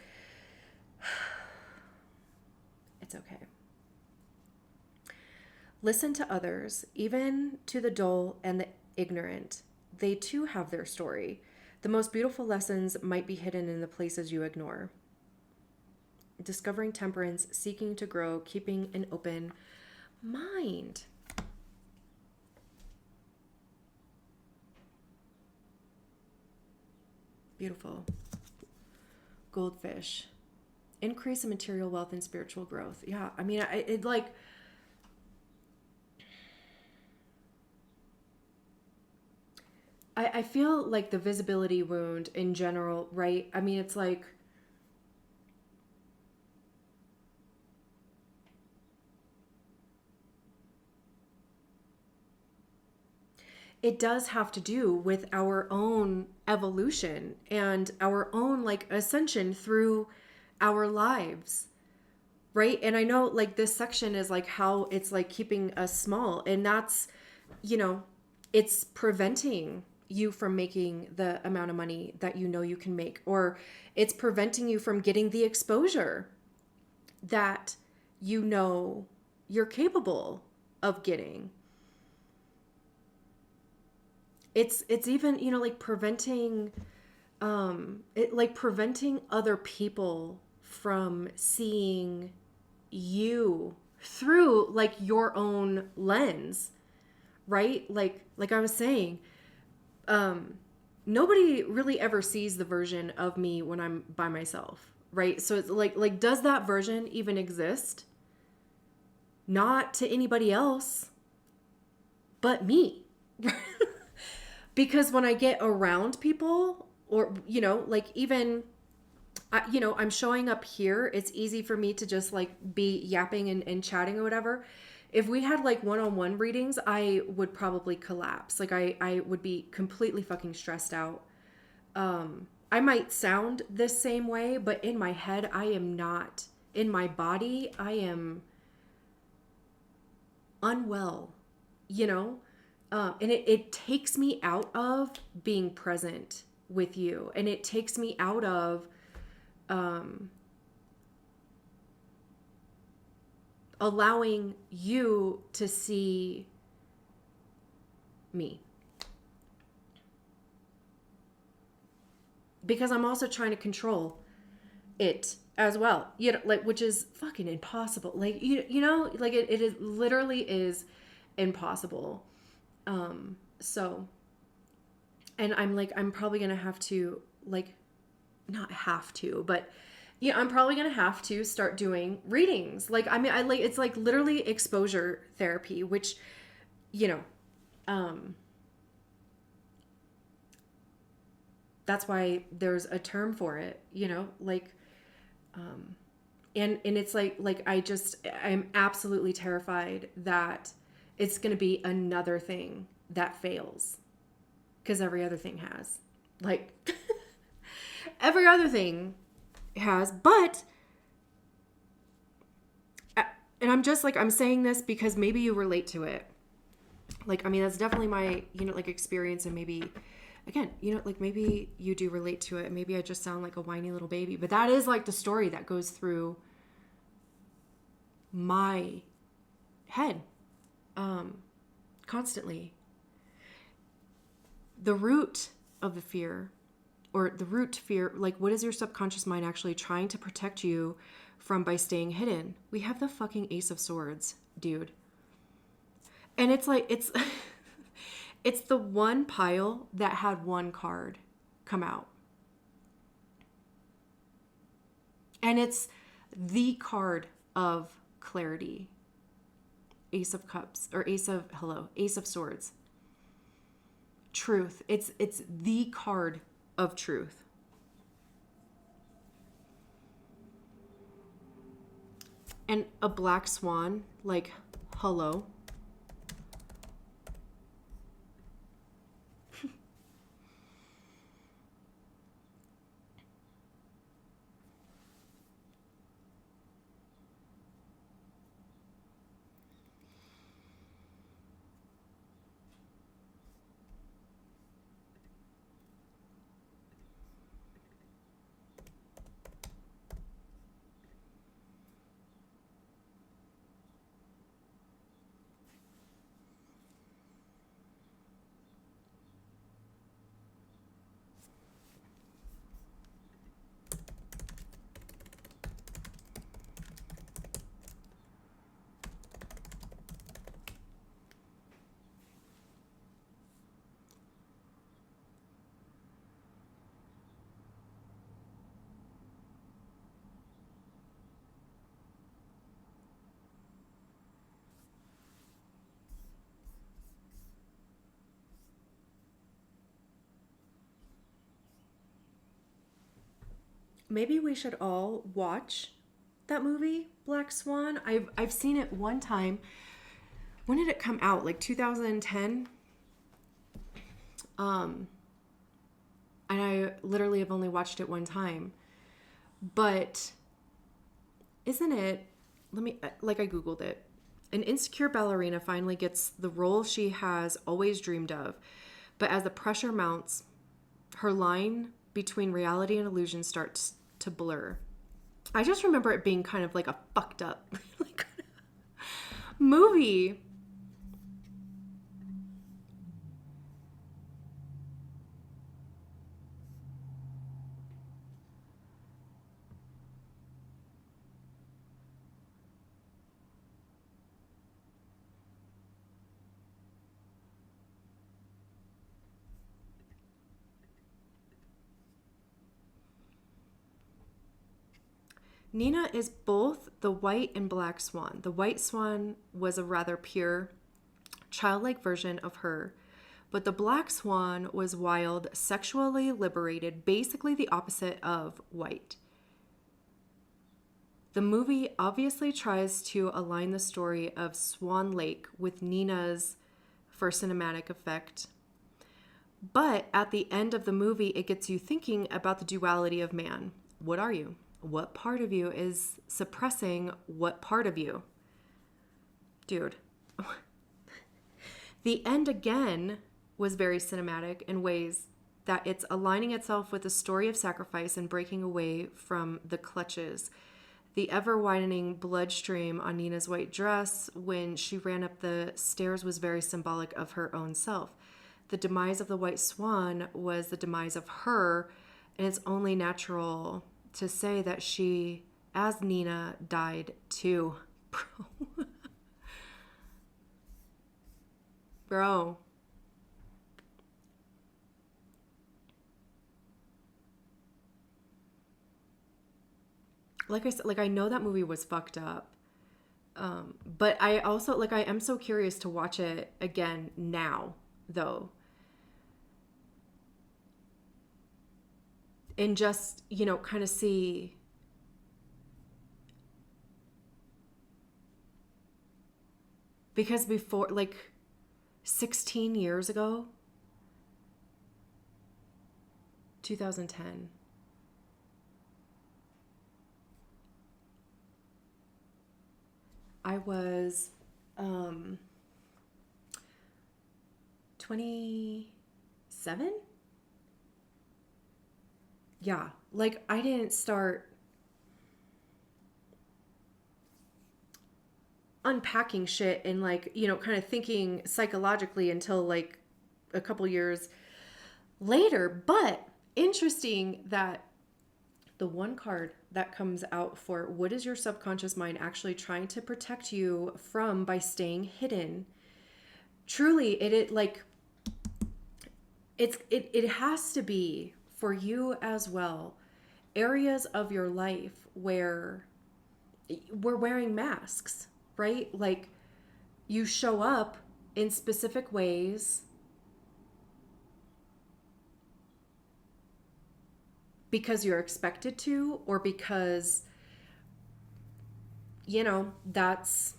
It's okay. Listen to others, even to the dull and the ignorant. They too have their story. The most beautiful lessons might be hidden in the places you ignore. Discovering temperance, seeking to grow, keeping an open mind. Beautiful. Goldfish. Increase in material wealth and spiritual growth. Yeah, I mean, I feel like the visibility wound in general, right? I mean, it's like, it does have to do with our own evolution and our own like ascension through our lives, right? And I know like this section is like how it's like keeping us small, and that's, you know, it's preventing you from making the amount of money that you know you can make, or it's preventing you from getting the exposure that you know you're capable of getting. It's even, you know, like preventing preventing other people from seeing you through like your own lens, right? Like I was saying, nobody really ever sees the version of me when I'm by myself, right? So it's like does that version even exist? Not to anybody else but me. Because when I get around people, or, you know, like even, you know, I'm showing up here, it's easy for me to just like be yapping and chatting or whatever. If we had like one-on-one readings, I would probably collapse. Like I would be completely fucking stressed out. I might sound the same way, but in my head, I am not. In my body, I am unwell, you know? And it takes me out of being present with you. And it takes me out of allowing you to see me. Because I'm also trying to control it as well, you know, like, which is fucking impossible. Like, you know, like it is literally is impossible. So, and I'm like, I'm probably going to have to like, not have to, but yeah, I'm probably going to have to start doing readings. Like, I mean, I like, it's like literally exposure therapy, which, you know, that's why there's a term for it, you know, like, and it's like, I'm absolutely terrified that it's going to be another thing that fails, because every other thing has, like, every other thing has, but, and I'm just like, I'm saying this because maybe you relate to it. Like, I mean, that's definitely my, you know, like experience, and maybe, again, you know, like maybe you do relate to it. Maybe I just sound like a whiny little baby, but that is like the story that goes through my head, constantly. The root of the fear, or the root to fear, like what is your subconscious mind actually trying to protect you from by staying hidden? We have the fucking Ace of Swords, dude. And it's like, it's it's the one pile that had one card come out. And it's the card of clarity. Ace of Cups, or Ace of Swords. Truth. It's the card of truth. And a black swan, like, hello. maybe we should all watch that movie, Black Swan. I've seen it one time. When did it come out? Like 2010? And I literally have only watched it one time. But isn't it, I Googled it. An insecure ballerina finally gets the role she has always dreamed of. But as the pressure mounts, her line between reality and illusion starts to blur. I just remember it being kind of like a fucked up movie. Nina is both the white and black swan. The white swan was a rather pure, childlike version of her, but the black swan was wild, sexually liberated, basically the opposite of white. The movie obviously tries to align the story of Swan Lake with Nina's for cinematic effect. But at the end of the movie, it gets you thinking about the duality of man. What are you? What part of you is suppressing what part of you? Dude. The end again was very cinematic in ways that it's aligning itself with the story of sacrifice and breaking away from the clutches. The ever-widening bloodstream on Nina's white dress when she ran up the stairs was very symbolic of her own self. The demise of the white swan was the demise of her, and it's only natural to say that she, as Nina, died too. Bro. Like I said, I know that movie was fucked up. But I also, I am so curious to watch it again now, though. And just, kind of see because before 16 years ago, 2010, I was 27. Yeah, I didn't start unpacking shit and kind of thinking psychologically until a couple years later. But interesting that the one card that comes out for what is your subconscious mind actually trying to protect you from by staying hidden. Truly, it has to be for you as well, areas of your life where we're wearing masks, right? You show up in specific ways because you're expected to, or because, that's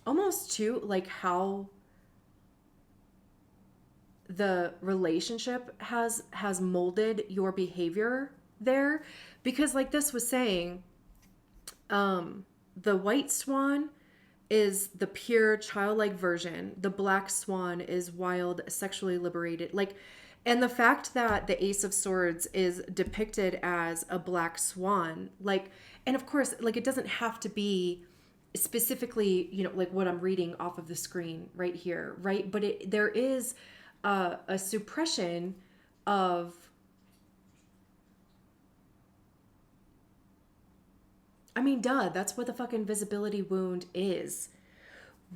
almost too how the relationship has molded your behavior there. Because this was saying, the white swan is the pure childlike version. The black swan is wild, sexually liberated. And the fact that the Ace of Swords is depicted as a black swan, and of course, it doesn't have to be specifically, what I'm reading off of the screen right here, right? But there is a suppression of, that's what the fucking visibility wound is,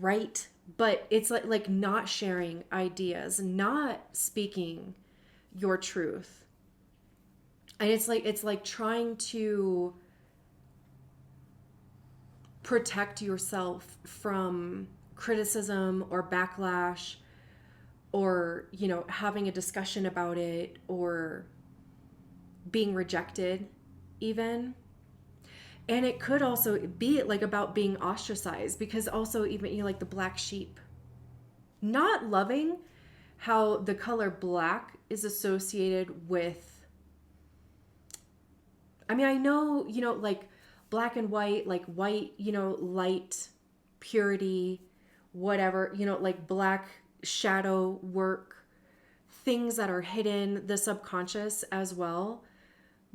right? But it's not sharing ideas, not speaking your truth. And it's trying to protect yourself from criticism or backlash or, you know, having a discussion about it, or being rejected even. And it could also be like about being ostracized, because also even, you know, like the black sheep, not loving how the color black is associated with, I mean, I know, you know, like black and white, like white, you know, light, purity, whatever, you know, like black shadow work, things that are hidden, the subconscious as well.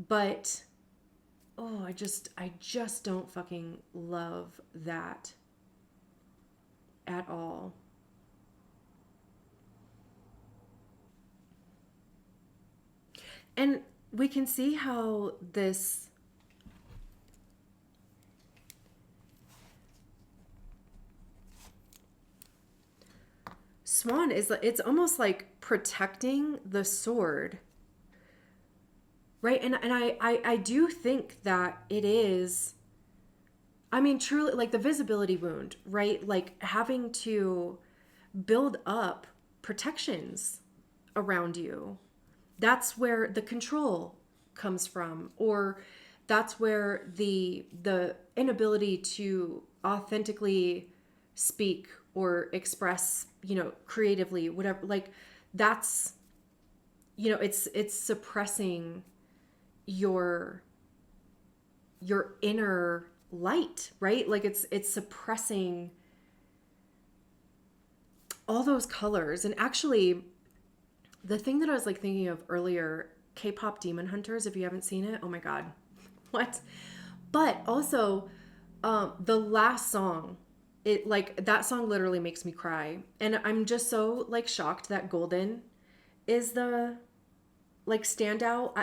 But oh, I just don't fucking love that at all. And we can see how this swan is, it's almost like protecting the sword, right? And I do think that it is, I mean, truly, like the visibility wound, right? Like having to build up protections around you. That's where the control comes from, or that's where the inability to authentically speak or express, you know, creatively, whatever, like that's, you know, it's suppressing your inner light, right? Like it's suppressing all those colors. And actually, the thing that I was like thinking of earlier, K-pop Demon Hunters, if you haven't seen it, oh my god, what? But also, the last song, it, like that song literally makes me cry, and I'm just so like shocked that Golden is the like standout.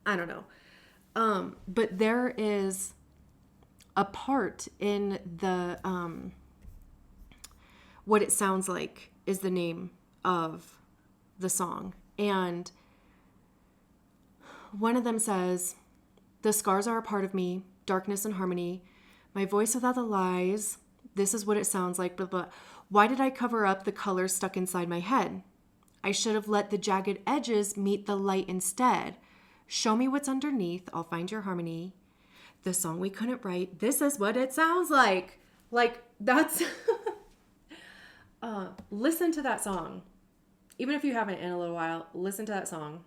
I don't know, but there is a part in the What It Sounds Like is the name of the song. And one of them says, "The scars are a part of me, darkness and harmony, my voice without the lies. This is what it sounds like, blah, blah. Why did I cover up the colors stuck inside my head? I should have let the jagged edges meet the light instead. Show me what's underneath. I'll find your harmony. The song we couldn't write. This is what it sounds like." Like, that's... listen to that song. Even if you haven't in a little while, listen to that song.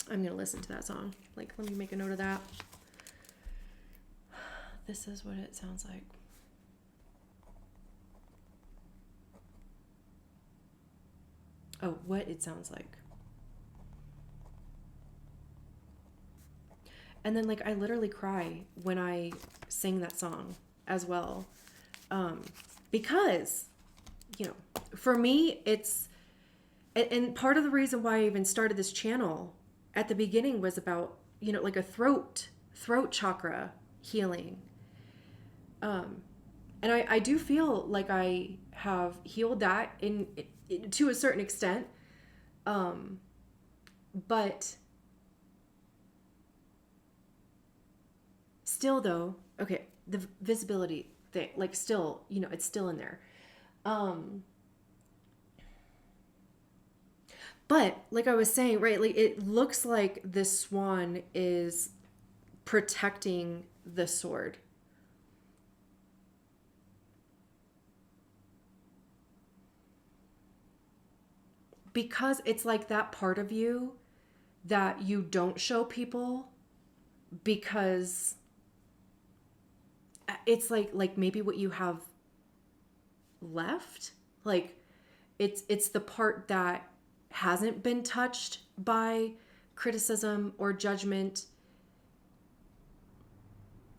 I'm going to listen to that song. Like, let me make a note of that. This is what it sounds like. Oh, what it sounds like. And then, like, I literally cry when I sing that song as well. Because, you know, for me, it's... And part of the reason why I even started this channel at the beginning was about, you know, like a throat chakra healing. And I do feel like I have healed that in to a certain extent. But still though, okay, the visibility thing, like still, you know, it's still in there. But like I was saying, right, like it looks like this swan is protecting the sword. Because it's like that part of you that you don't show people, because it's like maybe what you have left, like it's the part that hasn't been touched by criticism or judgment.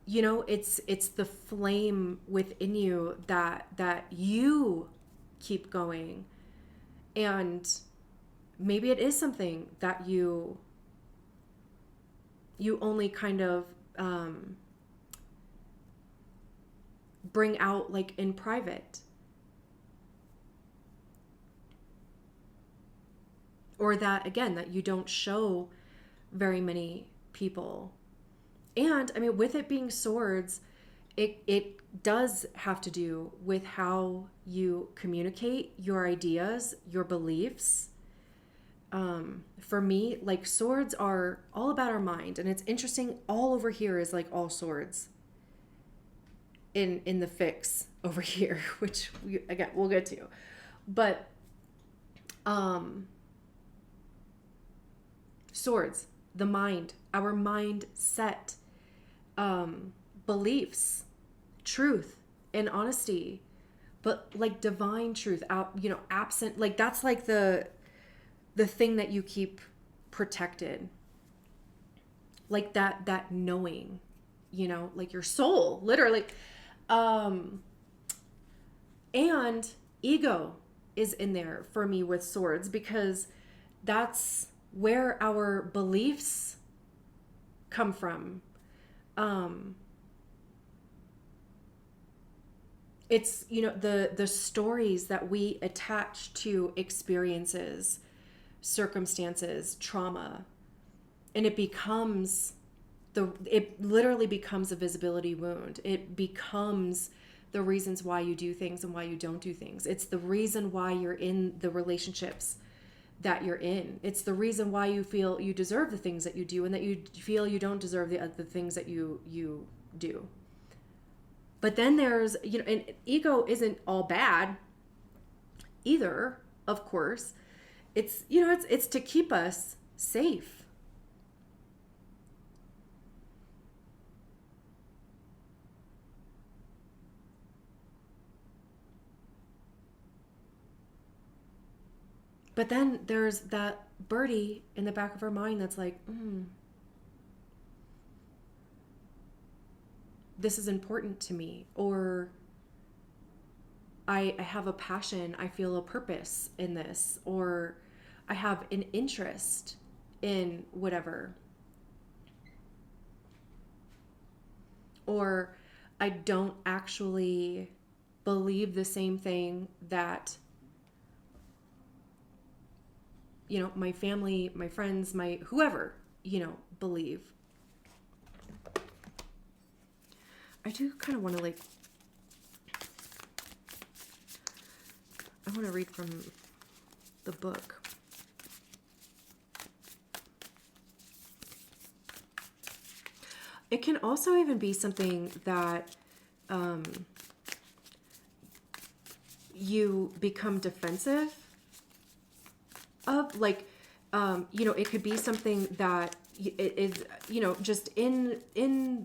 You know, it's the flame within you that you keep going. And maybe it is something that you only kind of bring out like in private, or that, again, that you don't show very many people. And I mean, with it being swords, it does have to do with how you communicate your ideas, your beliefs. For me, like swords are all about our mind, and it's interesting. All over here is like all swords. In the fix over here, which again we'll get to, but swords, the mind, our mindset, beliefs, truth and honesty, but like divine truth out, absent, like that's like the thing that you keep protected, like that knowing, like your soul, literally. And ego is in there for me with swords, because that's where our beliefs come from. It's, the stories that we attach to experiences, circumstances, trauma, and it literally becomes a visibility wound. It becomes the reasons why you do things and why you don't do things. It's the reason why you're in the relationships that you're in. It's the reason why you feel you deserve the things that you do, and that you feel you don't deserve the things that you do. But then there's, and ego isn't all bad either, of course. It's, it's to keep us safe. But then there's that birdie in the back of our mind that's like, this is important to me, or I have a passion, I feel a purpose in this, or I have an interest in whatever. Or I don't actually believe the same thing that my family, my friends, my whoever, believe. I do kind of want to I want to read from the book. It can also even be something that you become defensive of, like, it could be something that it is, just in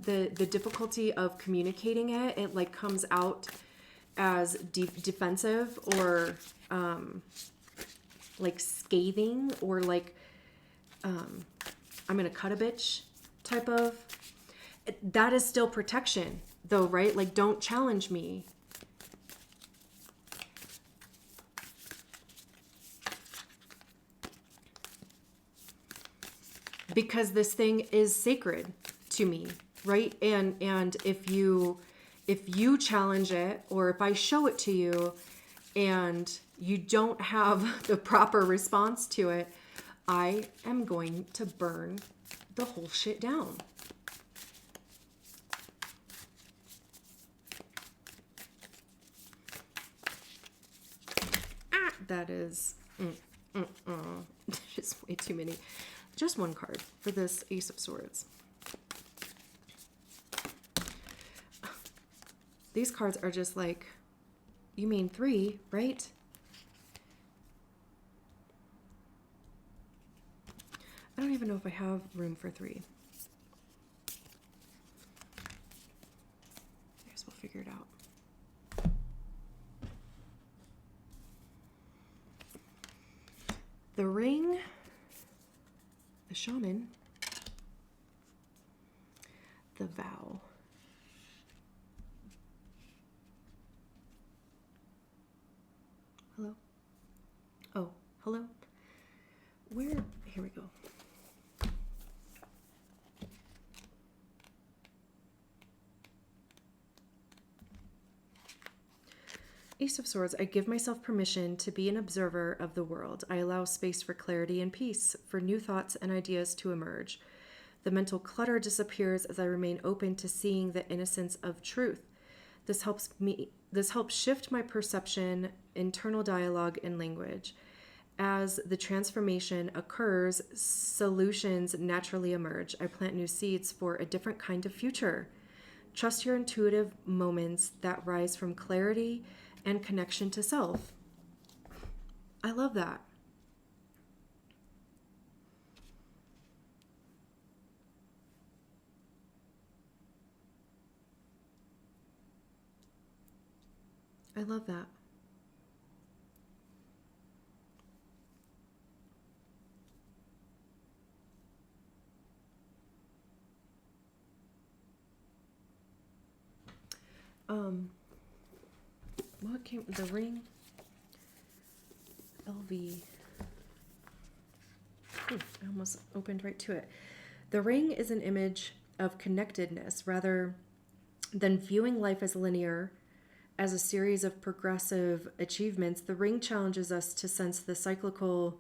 the difficulty of communicating it, it like comes out as defensive, or like scathing, or like I'm gonna cut a bitch type of. That is still protection though, right? Like, don't challenge me. Because this thing is sacred to me, right? And if you challenge it, or if I show it to you and you don't have the proper response to it, I am going to burn the whole shit down. That is just way too many. Just one card for this Ace of Swords. These cards are just like, you mean 3, right? I don't even know if I have room for 3. I guess we'll figure it out. The ring, the shaman, the vow. Hello? Oh, hello? Where? Here we go. Ace of Swords, I give myself permission to be an observer of the world. I allow space for clarity and peace, for new thoughts and ideas to emerge. The mental clutter disappears as I remain open to seeing the innocence of truth. This helps shift my perception, internal dialogue, and language. As the transformation occurs, solutions naturally emerge. I plant new seeds for a different kind of future. Trust your intuitive moments that rise from clarity and connection to self. I love that. I love that. What came, the ring? LV. Ooh, I almost opened right to it. The ring is an image of connectedness rather than viewing life as linear, as a series of progressive achievements. The ring challenges us to sense the cyclical,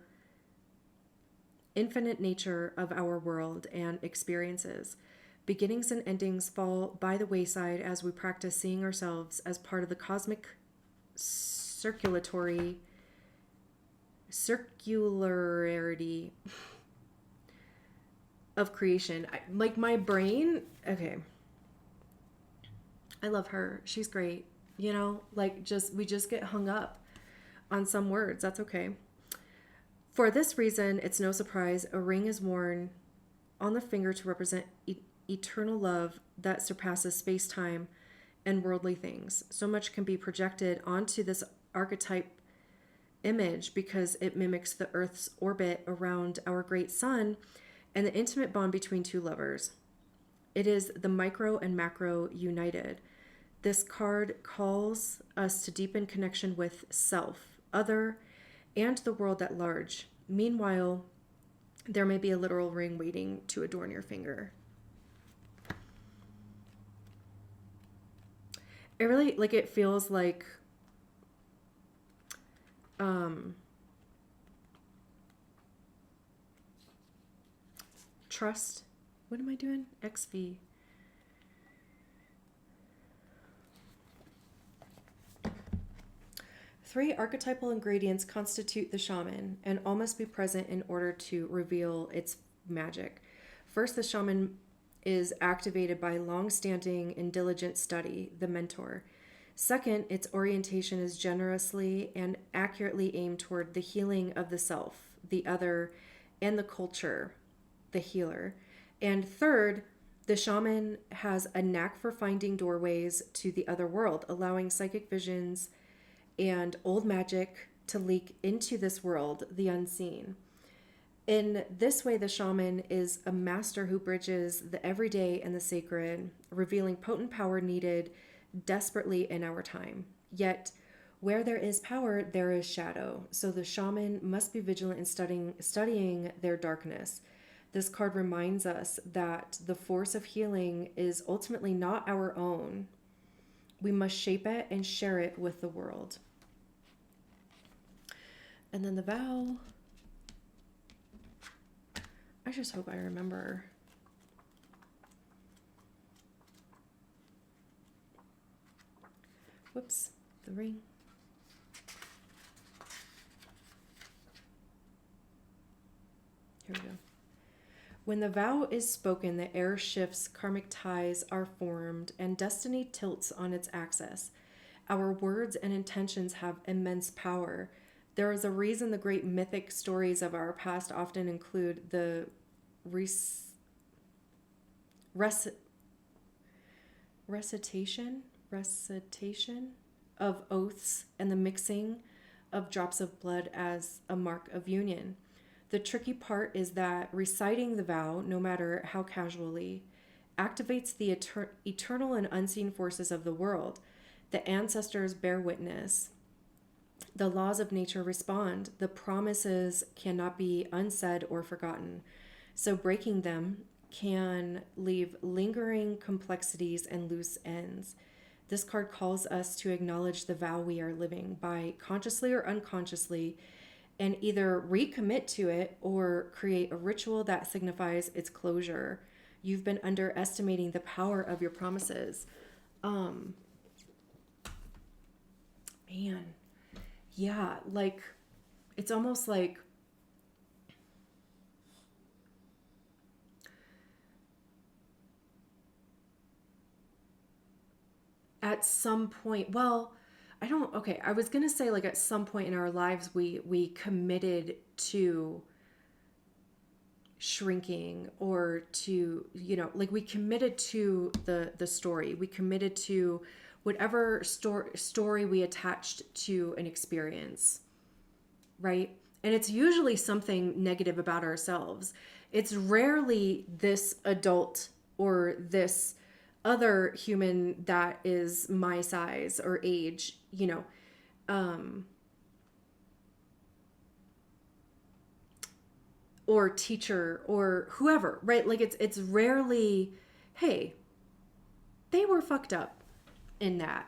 infinite nature of our world and experiences. Beginnings and endings fall by the wayside as we practice seeing ourselves as part of the cosmic circularity of creation. Like my brain, okay. I love her. She's great. You know, like we just get hung up on some words. That's okay. For this reason, it's no surprise a ring is worn on the finger to represent eternal love that surpasses space-time and worldly things. So much can be projected onto this archetype image because it mimics the Earth's orbit around our great sun and the intimate bond between two lovers. It is the micro and macro united. This card calls us to deepen connection with self, other, and the world at large. Meanwhile, there may be a literal ring waiting to adorn your finger. It really, like, it feels like trust. What am I doing? XV. Three archetypal ingredients constitute the shaman and all must be present in order to reveal its magic. First, the shaman is activated by long-standing and diligent study, the mentor. Second, its orientation is generously and accurately aimed toward the healing of the self, the other, and the culture, the healer. And third, the shaman has a knack for finding doorways to the other world, allowing psychic visions and old magic to leak into this world, the unseen. In this way, the shaman is a master who bridges the everyday and the sacred, revealing potent power needed desperately in our time. Yet, where there is power, there is shadow. So the shaman must be vigilant in studying their darkness. This card reminds us that the force of healing is ultimately not our own. We must shape it and share it with the world. And then the vow. I just hope I remember. Whoops, the ring. Here we go. When the vow is spoken, the air shifts, karmic ties are formed, and destiny tilts on its axis. Our words and intentions have immense power. There is a reason the great mythic stories of our past often include the recitation of oaths and the mixing of drops of blood as a mark of union. The tricky part is that reciting the vow, no matter how casually, activates the eternal and unseen forces of the world. The ancestors bear witness. The laws of nature respond. The promises cannot be unsaid or forgotten. So breaking them can leave lingering complexities and loose ends. This card calls us to acknowledge the vow we are living by consciously or unconsciously and either recommit to it or create a ritual that signifies its closure. You've been underestimating the power of your promises. Man, yeah, like it's almost like at some point, well, I don't, okay, I was going to say like at some point in our lives we committed to shrinking or to, like we committed to the story. We committed to whatever story we attached to an experience, right? And it's usually something negative about ourselves. It's rarely this adult or this other human that is my size or age, or teacher or whoever, right? Like it's rarely, hey, they were fucked up in that,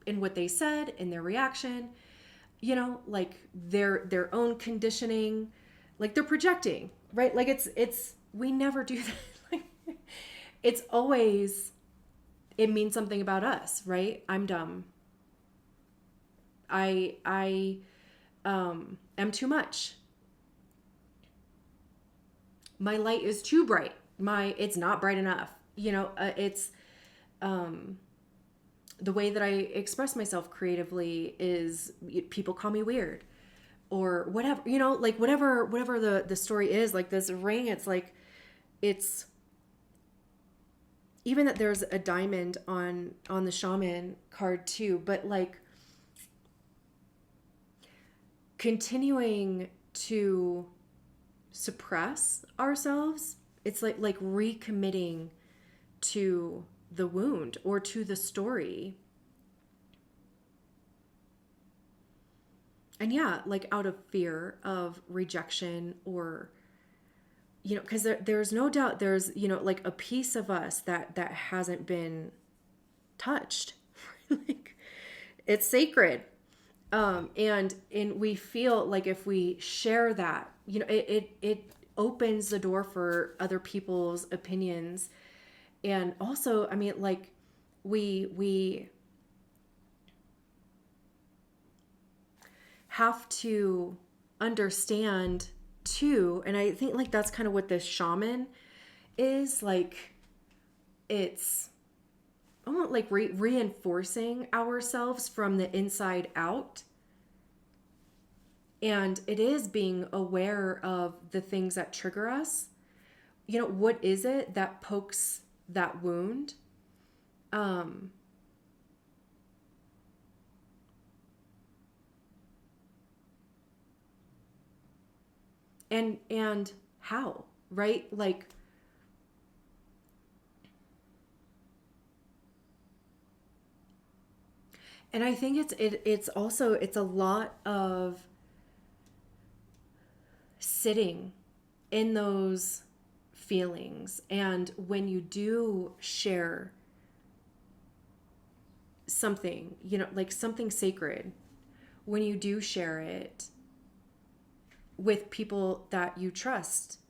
in what they said, in their reaction, like their own conditioning, like they're projecting, right? Like it's we never do that. Like it's always, it means something about us, right? I'm dumb. I am too much. My light is too bright. It's not bright enough. It's the way that I express myself creatively is people call me weird or whatever, like whatever the story is, like this ring, it's like, it's even that there's a diamond on the shaman card too, but like continuing to suppress ourselves, it's like recommitting to the wound or to the story. And yeah, like out of fear of rejection or, because there's no doubt there's, like a piece of us that hasn't been touched. Like it's sacred. And we feel like if we share that, it opens the door for other people's opinions. And also, I mean, like we have to understand too, and I think like that's kind of what this shaman is like. It's almost like reinforcing ourselves from the inside out. And it is being aware of the things that trigger us. What is it that pokes that wound? And how, right? Like, and I think it's also, it's a lot of sitting in those feelings. And when you do share something, like something sacred, when you do share it with people that you trust,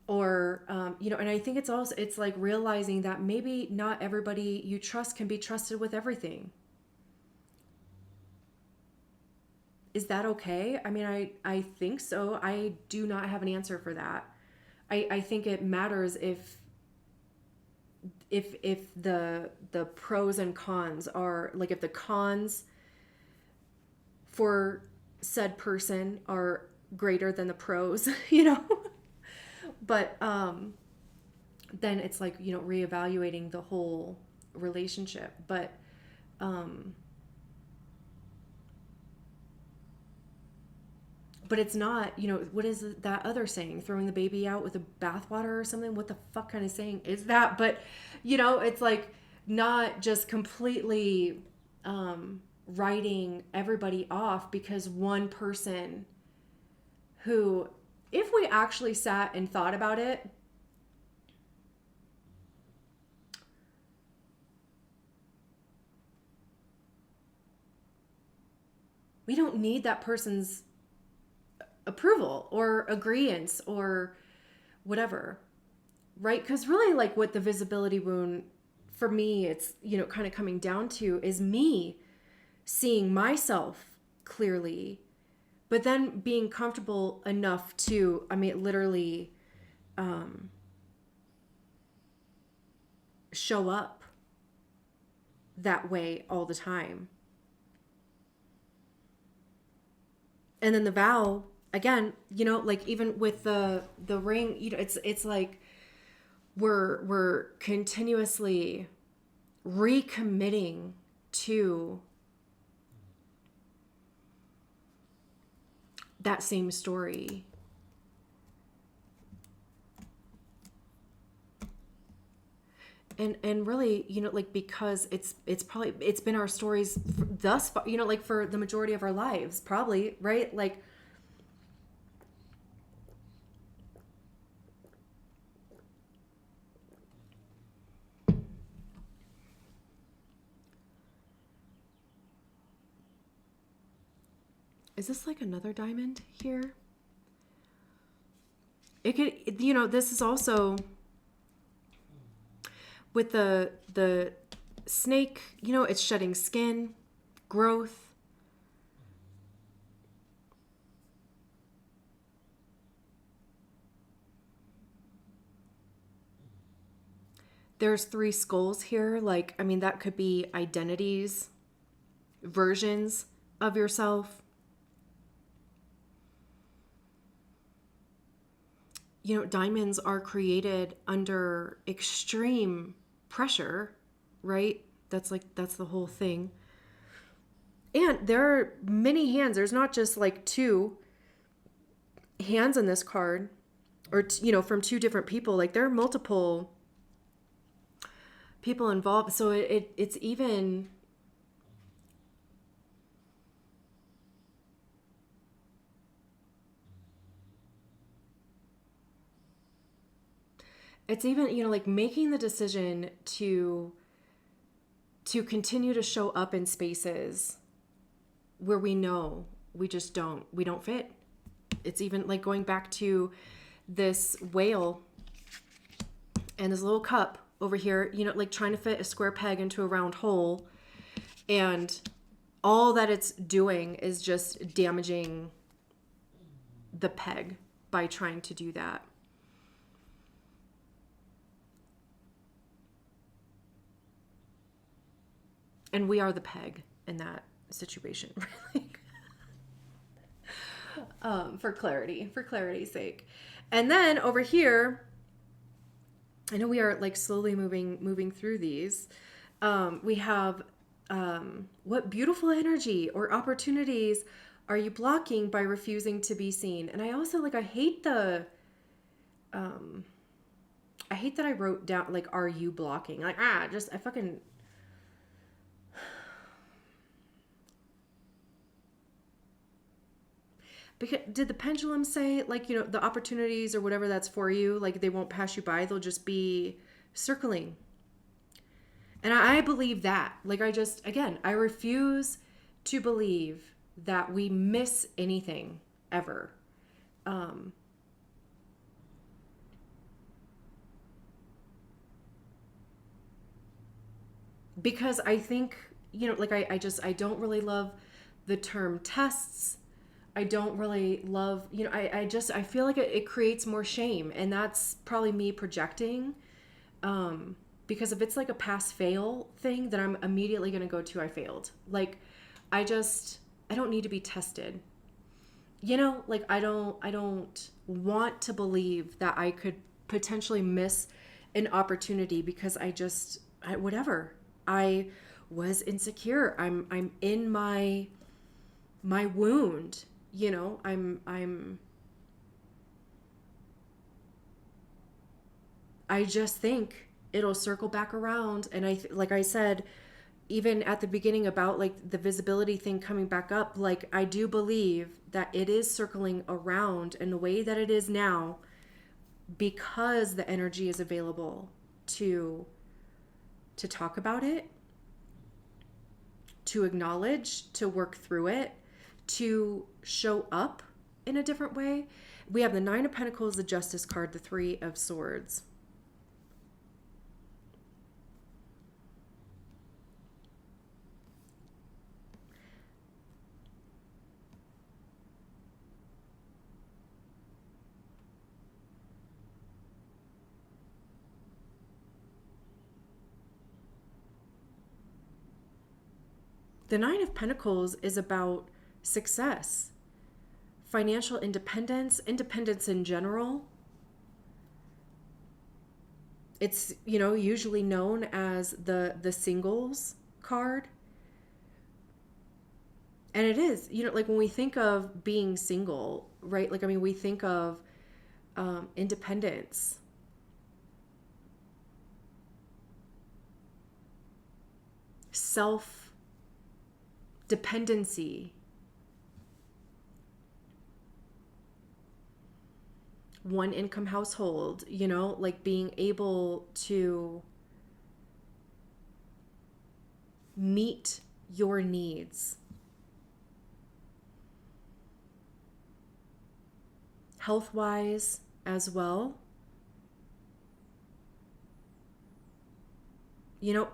or, and I think it's also, it's like realizing that maybe not everybody you trust can be trusted with everything. Is that okay? I mean, I think so. I do not have an answer for that. I think it matters if the pros and cons are like, if the cons for said person are greater than the pros, but then it's like, reevaluating the whole relationship. But it's not, what is that other saying? Throwing the baby out with the bathwater or something? What the fuck kind of saying is that? But, it's like not just completely writing everybody off because one person who, if we actually sat and thought about it, we don't need that person's approval or agreeance or whatever. right? Because really, like, what the visibility wound for me, it's, kind of coming down to is me seeing myself clearly, but then being comfortable enough to, literally show up that way all the time. And then the vow, again, like even with the ring, it's like we're continuously recommitting to that same story. And really, like, because it's probably, it's been our stories thus far, like for the majority of our lives, probably, right? Like, is this like another diamond here? It could, this is also with the snake, it's shedding skin, growth. There's 3 skulls here. Like, that could be identities, versions of yourself. Diamonds are created under extreme pressure, right? That's the whole thing. And there are many hands. There's not just like 2 hands on this card, or, from 2 different people. Like, there are multiple people involved. So it's even, like making the decision to continue to show up in spaces where we know we don't fit. It's even like going back to this whale and this little cup over here, like trying to fit a square peg into a round hole, and all that it's doing is just damaging the peg by trying to do that. And we are the peg in that situation, really. For clarity's sake. And then over here, I know we are like slowly moving through these. We have what beautiful energy or opportunities are you blocking by refusing to be seen? And I also I hate that I wrote down like, are you blocking? Like, I fucking. Because did the pendulum say like, the opportunities or whatever that's for you, like they won't pass you by, they'll just be circling. And I believe that. Like, I refuse to believe that we miss anything ever. Because I think, I don't really love the term tests. I don't really love, I feel like it creates more shame, and that's probably me projecting. Because if it's like a pass fail thing, then I'm immediately going to go to I failed. Like, I don't need to be tested. Like, I don't want to believe that I could potentially miss an opportunity because whatever. I was insecure. I'm in my wound. I just think it'll circle back around. And like I said, even at the beginning about like the visibility thing coming back up, like I do believe that it is circling around in the way that it is now because the energy is available to talk about it, to acknowledge, to work through it, to show up in a different way. We have the 9 of Pentacles, the Justice card, the 3 of Swords. The Nine of Pentacles is about success, financial independence, independence in general. It's, usually known as the singles card. And it is, like when we think of being single, right? Like, we think of independence. Self-dependency. One income household, like being able to meet your needs. Health-wise as well.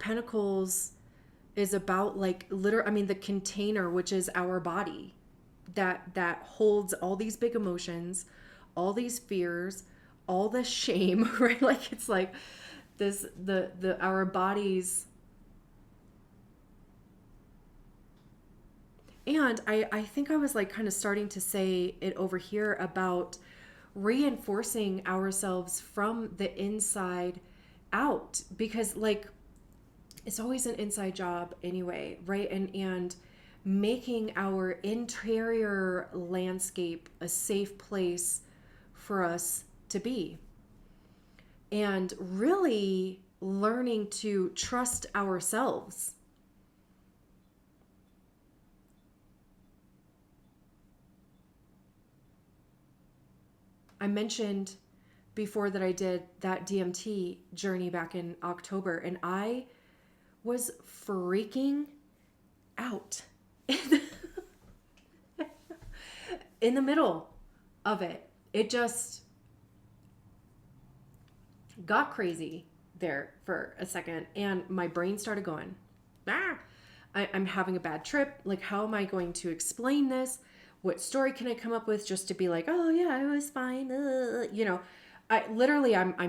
Pentacles is about the container, which is our body, that holds all these big emotions, all these fears, all this shame, right? Like it's like this, our bodies. And I think I was like kind of starting to say it over here about reinforcing ourselves from the inside out, because like it's always an inside job anyway, right? And making our interior landscape a safe place for us to be. And really learning to trust ourselves. I mentioned before that I did that DMT journey back in October, and I was freaking out in the middle of it. It just got crazy there for a second, and my brain started going, I'm having a bad trip. Like, how am I going to explain this? What story can I come up with just to be like, oh yeah, I was fine. I'm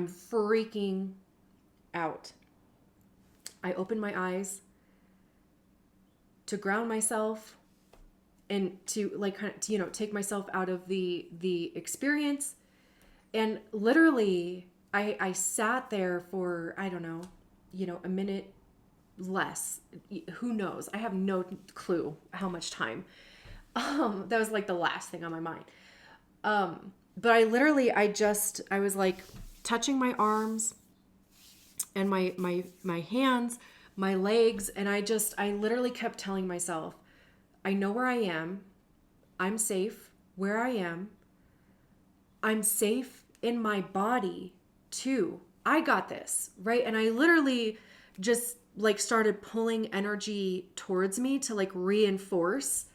freaking out. I opened my eyes to ground myself and to take myself out of the experience. And literally I sat there for, I don't know, a minute less. Who knows? I have no clue how much time. That was like the last thing on my mind. But I was like touching my arms and my hands, my legs. And I literally kept telling myself, I know where I am. I'm safe where I am. I'm safe in my body too. I got this, right? And I literally just like started pulling energy towards me to like reinforce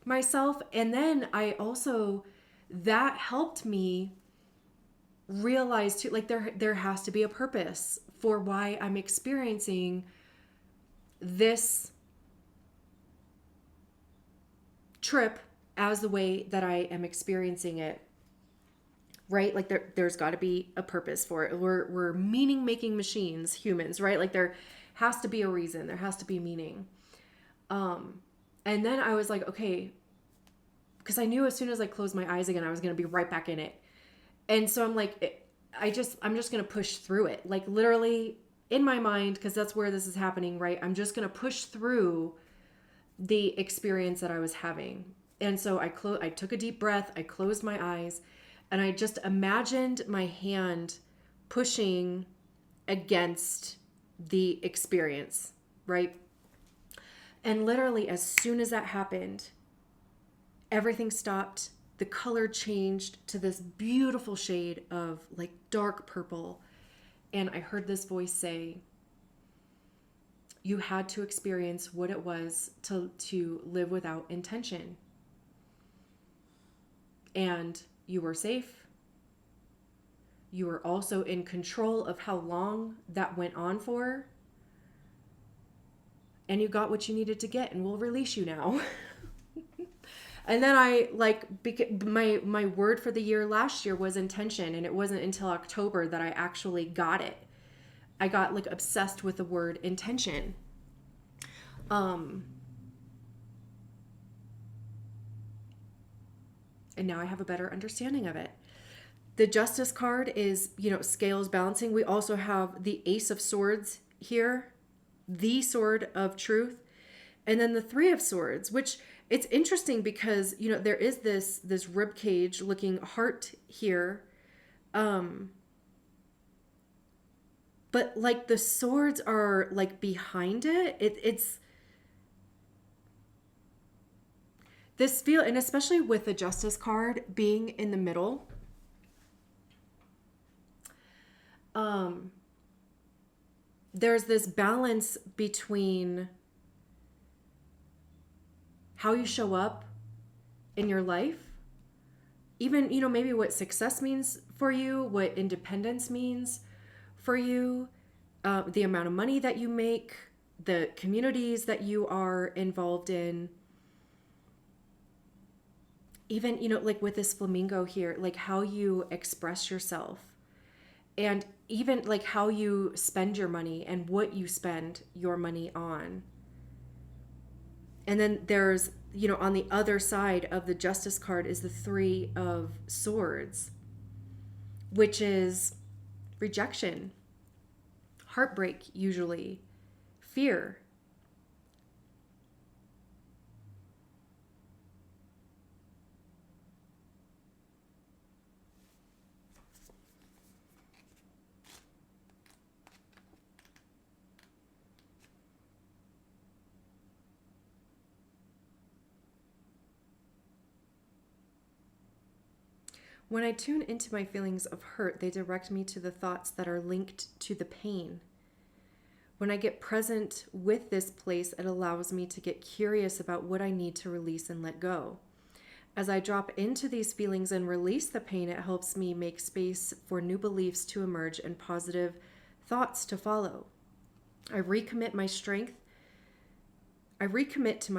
myself. And then that helped me realize too, like there has to be a purpose for why I'm experiencing this trip as the way that I am experiencing it, right? Like there's got to be a purpose for it. We're meaning making machines, humans, right? Like there has to be a reason, there has to be meaning. And then I was like, okay, because I knew as soon as I closed my eyes again, I was going to be right back in it. And so I'm like, I'm just going to push through it. Like literally in my mind, because that's where this is happening, right? I'm just going to push through the experience that I was having. And so I took a deep breath, I closed my eyes, and I just imagined my hand pushing against the experience, right? And literally as soon as that happened, everything stopped. The color changed to this beautiful shade of like dark purple. And I heard this voice say, you had to experience what it was to live without intention. And you were safe. You were also in control of how long that went on for. And you got what you needed to get, and we'll release you now. And then my word for the year last year was intention. And it wasn't until October that I actually got it. I got like obsessed with the word intention. And now I have a better understanding of it. The Justice card is, scales balancing. We also have the Ace of Swords here, the Sword of Truth, and then the Three of Swords, which it's interesting because, there is this rib cage looking heart here. But like the swords are like behind it. It's this feel, and especially with the Justice card being in the middle, there's this balance between how you show up in your life, even, maybe what success means for you, what independence means for you, the amount of money that you make, the communities that you are involved in. Even, like with this flamingo here, like how you express yourself, and even like how you spend your money and what you spend your money on. And then there's, on the other side of the Justice card is the Three of Swords, which is rejection, heartbreak, usually, fear. When I tune into my feelings of hurt, they direct me to the thoughts that are linked to the pain. When I get present with this place, it allows me to get curious about what I need to release and let go. As I drop into these feelings and release the pain, it helps me make space for new beliefs to emerge and positive thoughts to follow. I recommit to my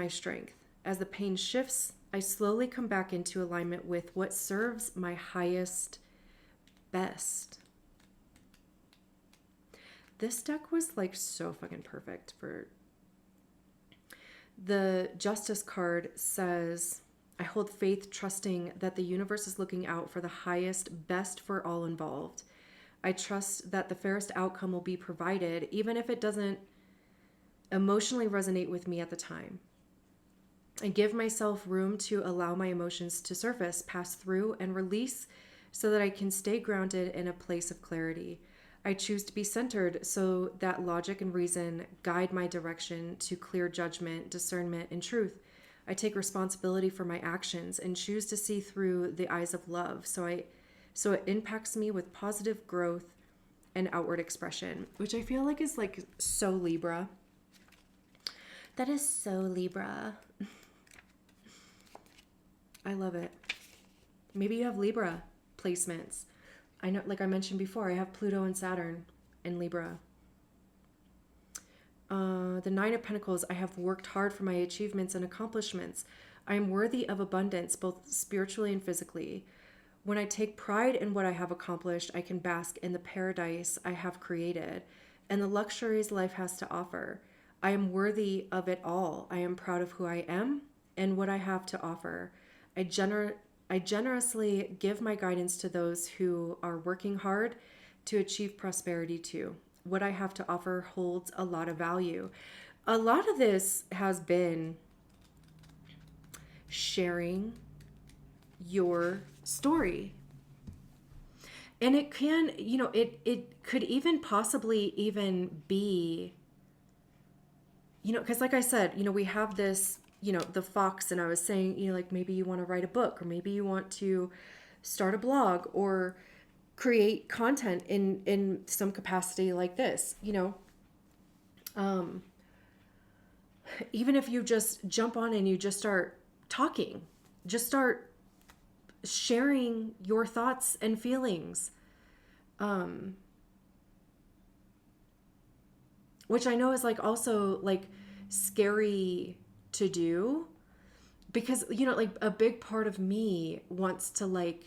strength. As the pain shifts, I slowly come back into alignment with what serves my highest best. This deck was like so fucking perfect for the Justice card. Says, I hold faith, trusting that the universe is looking out for the highest best for all involved. I trust that the fairest outcome will be provided, even if it doesn't emotionally resonate with me at the time. I give myself room to allow my emotions to surface, pass through, and release so that I can stay grounded in a place of clarity. I choose to be centered so that logic and reason guide my direction to clear judgment, discernment, and truth. I take responsibility for my actions and choose to see through the eyes of love so it impacts me with positive growth and outward expression, which I feel like is like so Libra. That is so Libra. I love it. Maybe you have Libra placements. I know, like I mentioned before, I have Pluto and Saturn in Libra. The Nine of Pentacles, I have worked hard for my achievements and accomplishments. I am worthy of abundance, both spiritually and physically. When I take pride in what I have accomplished, I can bask in the paradise I have created and the luxuries life has to offer. I am worthy of it all. I am proud of who I am and what I have to offer. I generously give my guidance to those who are working hard to achieve prosperity too. What I have to offer holds a lot of value. A lot of this has been sharing your story. And it can, it could even possibly even be, because like I said, we have this, the fox, and I was saying, like maybe you want to write a book, or maybe you want to start a blog or create content in some capacity like this, even if you just jump on and you just start talking, just start sharing your thoughts and feelings, which I know is like also like scary to do, because like a big part of me wants to like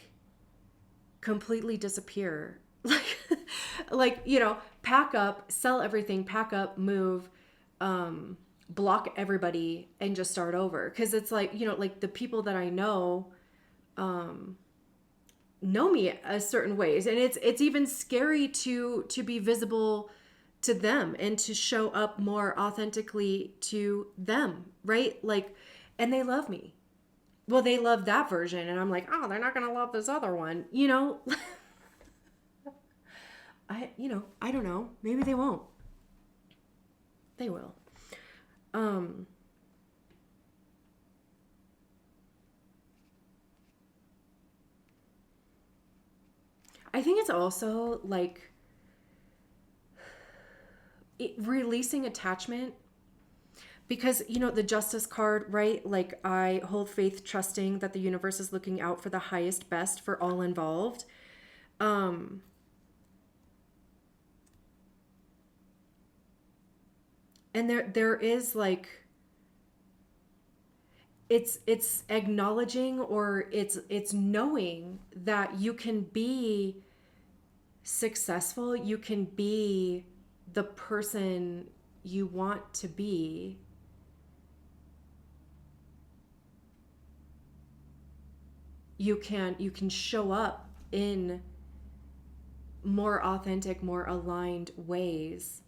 completely disappear, like pack up, sell everything, pack up, move, block everybody and just start over, because it's like like the people that I know know me a certain ways, and it's even scary to be visible to them and to show up more authentically to them, right? Like, and they love me. Well, they love that version, and I'm like, oh, they're not gonna love this other one, you know. I don't know, maybe they won't. They will. um I think it's also like releasing attachment, because the justice card, right? Like, I hold faith trusting that the universe is looking out for the highest best for all involved. um and there is like, it's acknowledging, or it's knowing that you can be successful, you can be the person you want to be, you can show up in more authentic, more aligned ways,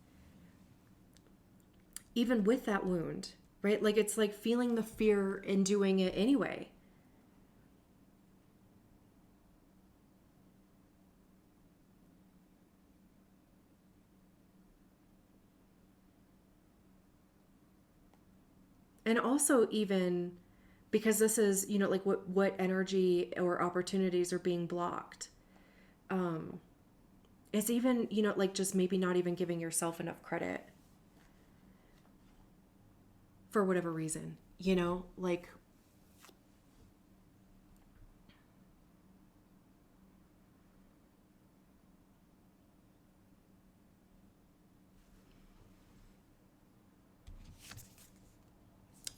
even with that wound, right? Like, it's like feeling the fear and doing it anyway. And also, even because this is, like, what energy or opportunities are being blocked. um it's even, like, just maybe not even giving yourself enough credit for whatever reason, like,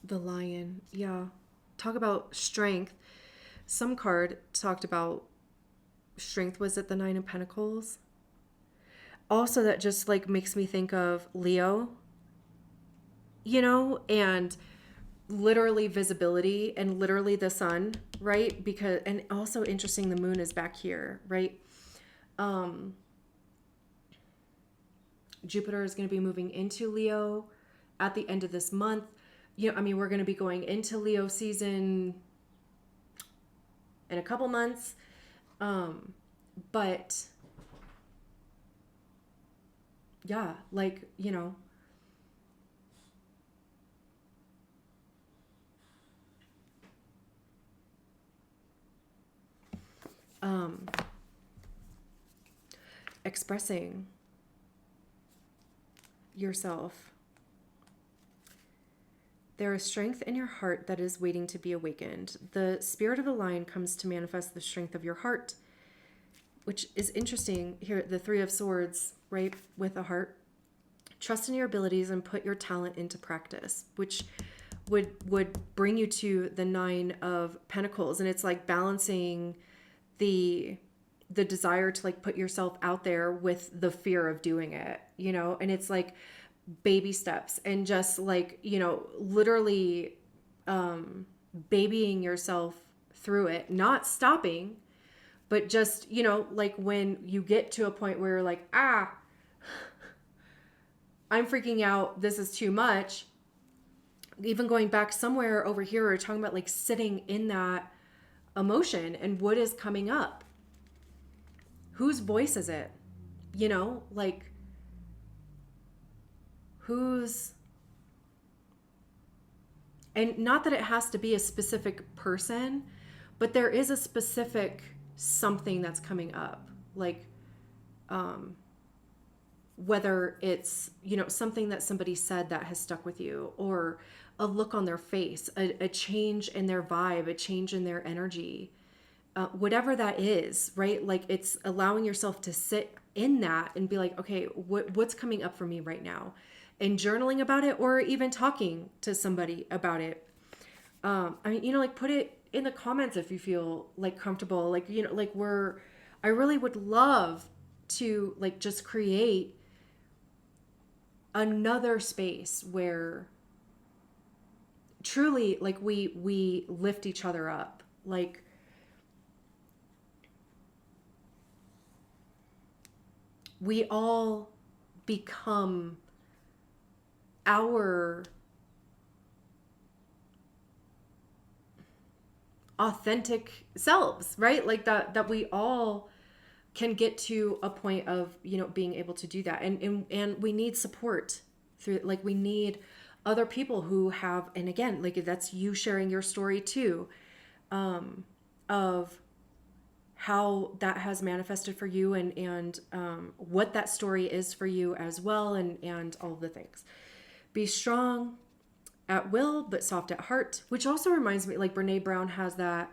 the lion. Yeah. Talk about strength. Some card talked about strength. Was it the Nine of Pentacles? Also, that just like makes me think of Leo, and literally visibility and literally the sun, right? Because, and also interesting, the moon is back here, right? um Jupiter is going to be moving into Leo at the end of this month. I mean, we're going to be going into Leo season in a couple months. But yeah, like, um, expressing yourself. There is strength in your heart that is waiting to be awakened. The spirit of the lion comes to manifest the strength of your heart, which is interesting here. The Three of Swords, right, with a heart. Trust in your abilities and put your talent into practice, which would bring you to the Nine of Pentacles. And it's like balancing the desire to like put yourself out there with the fear of doing it, and it's like baby steps, and just like, literally babying yourself through it, not stopping, but just, like when you get to a point where you're like, I'm freaking out, this is too much. Even going back somewhere over here, we're talking about like sitting in that emotion and what is coming up. Whose voice is it? Like, whose, and not that it has to be a specific person, but there is a specific something that's coming up. Like, whether it's, something that somebody said that has stuck with you, or a look on their face, a change in their vibe, a change in their energy, whatever that is, right? Like, it's allowing yourself to sit in that and be like, okay, what's coming up for me right now? And journaling about it, or even talking to somebody about it. I mean, like, put it in the comments if you feel like comfortable. Like, like, I really would love to like just create another space where truly like we lift each other up. Like, we all become our authentic selves, right? Like that we all can get to a point of, you know, being able to do that. And we need support through, like, we need other people who have, and again, like, that's you sharing your story too, of how that has manifested for you, and what that story is for you as well, and all of the things. Be strong at will, but soft at heart, which also reminds me, like, Brene Brown has that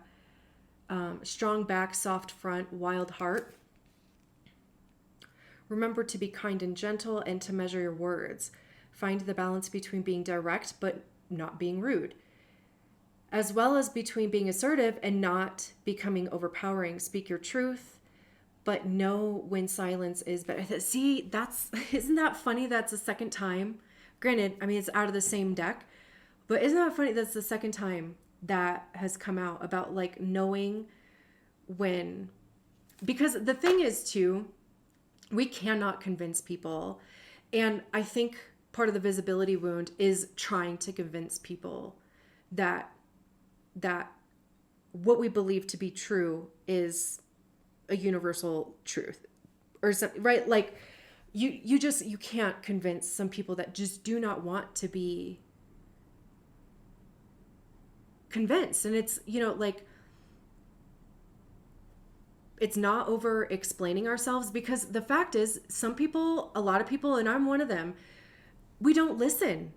strong back, soft front, wild heart. Remember to be kind and gentle and to measure your words. Find the balance between being direct but not being rude, as well as between being assertive and not becoming overpowering. Speak your truth, but know when silence is better. See, isn't that funny? That's the second time. Granted, I mean, it's out of the same deck, but isn't that funny? That's the second time that has come out about, like, knowing when, because the thing is too, we cannot convince people. And I think part of the visibility wound is trying to convince people that what we believe to be true is a universal truth or something, right? Like, you can't convince some people that just do not want to be convinced. And it's, you know, like, it's not over explaining ourselves, because the fact is, some people, a lot of people, and I'm one of them, we don't listen.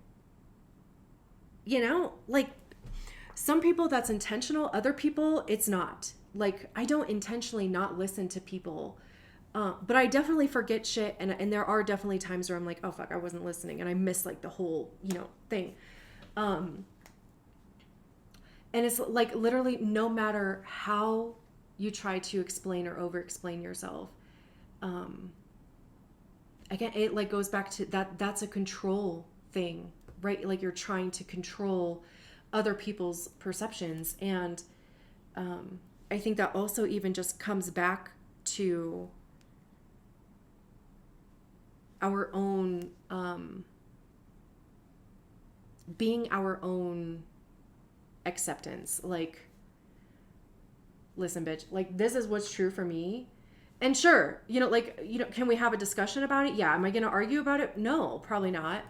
You know, like, some people that's intentional, other people it's not. Like, I don't intentionally not listen to people, but I definitely forget shit, and there are definitely times where I'm like, oh fuck, I wasn't listening, and I missed, like, the whole, you know, thing. And it's like, literally, no matter how you try to explain or over explain yourself, again, it, like, goes back to that's a control thing, right? Like, you're trying to control other people's perceptions. And I think that also even just comes back to our own being our own acceptance. Like, listen, bitch, like, this is what's true for me. And sure, you know, like, you know, can we have a discussion about it? Yeah. Am I going to argue about it? No, probably not.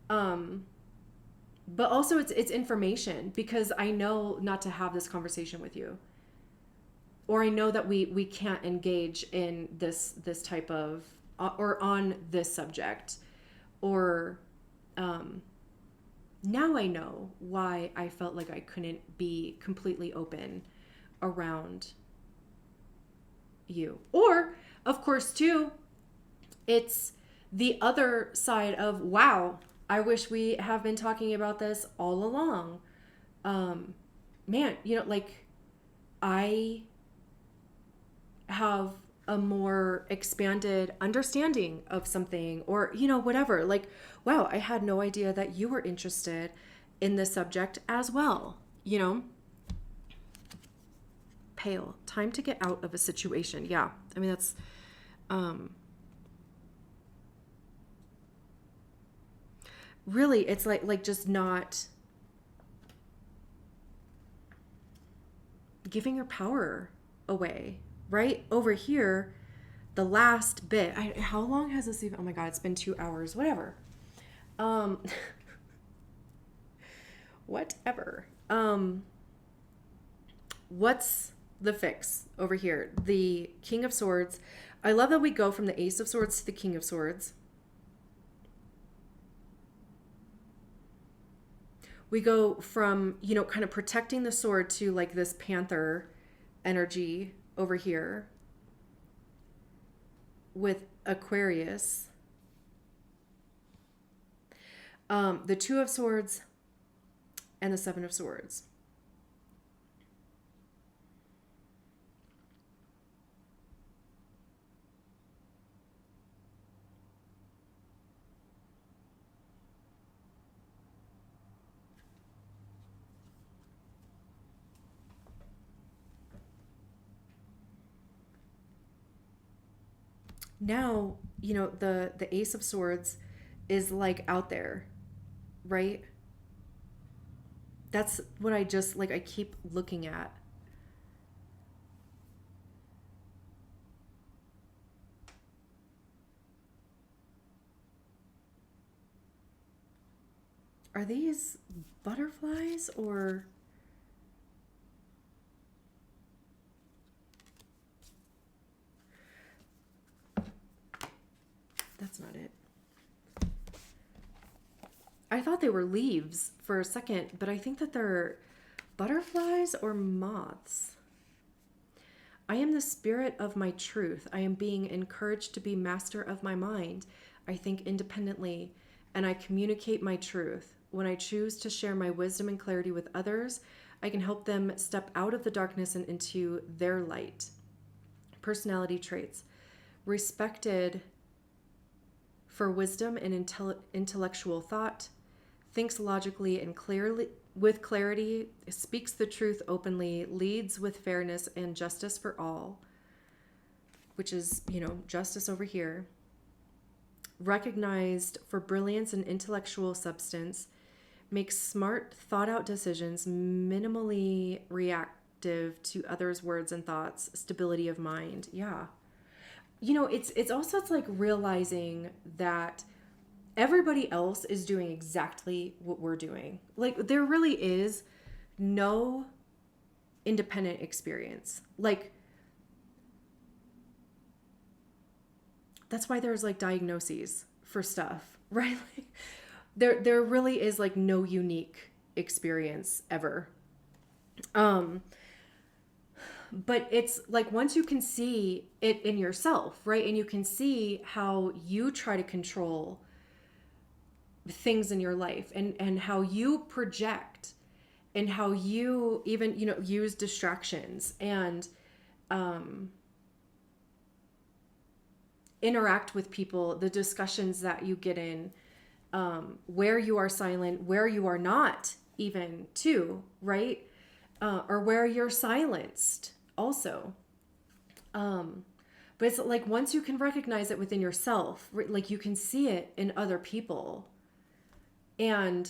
But also it's information, because I know not to have this conversation with you, or I know that we can't engage in this type of, or on this subject, or, now I know why I felt like I couldn't be completely open around you. Or, of course, too, it's the other side of, wow, I wish we have been talking about this all along. Man, you know, like, I have a more expanded understanding of something, or, you know, whatever. Like, wow, I had no idea that you were interested in this subject as well, you know? Pale, time to get out of a situation. Yeah. I mean, that's, really, it's like just not giving your power away, right? Over here, the last bit, how long has this even, oh my God, it's been 2 hours, whatever. Whatever. What's the fix over here? The King of Swords. I love that we go from the Ace of Swords to the King of Swords. We go from, you know, kind of protecting the sword to, like, this panther energy over here with Aquarius. The Two of Swords and the Seven of Swords. now, the Ace of Swords is like out there, right? That's what I just like, I keep looking at. Are these butterflies or that's not it? I thought they were leaves for a second, but I think that they're butterflies or moths. I am the spirit of my truth. I am being encouraged to be master of my mind. I think independently and I communicate my truth. When I choose to share my wisdom and clarity with others, I can help them step out of the darkness and into their light. Personality traits: respected for wisdom and intellectual thought, thinks logically and clearly with clarity, speaks the truth openly, leads with fairness and justice for all, which is, justice over here. Recognized for brilliance and intellectual substance, makes smart, thought out decisions, minimally reactive to others' words and thoughts, stability of mind. Yeah. It's also, it's like realizing that everybody else is doing exactly what we're doing. Like, there really is no independent experience. Like, that's why there's like diagnoses for stuff, right? Like, there really is like no unique experience ever. But it's like once you can see it in yourself, right? And you can see how you try to control things in your life and how you project and how you even, use distractions and interact with people, the discussions that you get in, where you are silent, where you are not even too, right? Or where you're silenced also. But it's like once you can recognize it within yourself, like you can see it in other people. And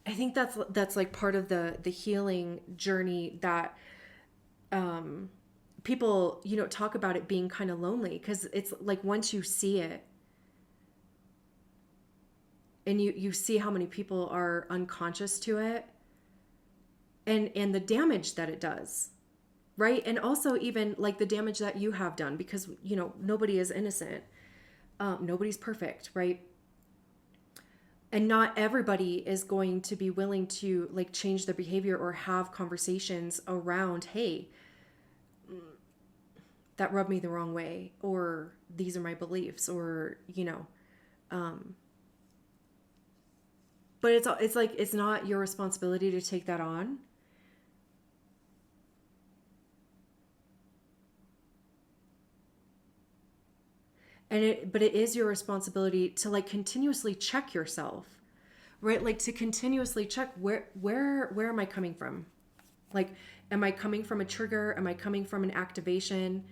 I think that's like part of the healing journey that people, talk about it being kind of lonely, because it's like once you see it and you see how many people are unconscious to it and the damage that it does, right? And also even like the damage that you have done, because nobody is innocent, nobody's perfect, right? And not everybody is going to be willing to like change their behavior or have conversations around, hey, that rubbed me the wrong way, or these are my beliefs, or but it's like it's not your responsibility to take that on. But it is your responsibility to like continuously check yourself, right? Like to continuously check where am I coming from? Like, am I coming from a trigger? Am I coming from an activation?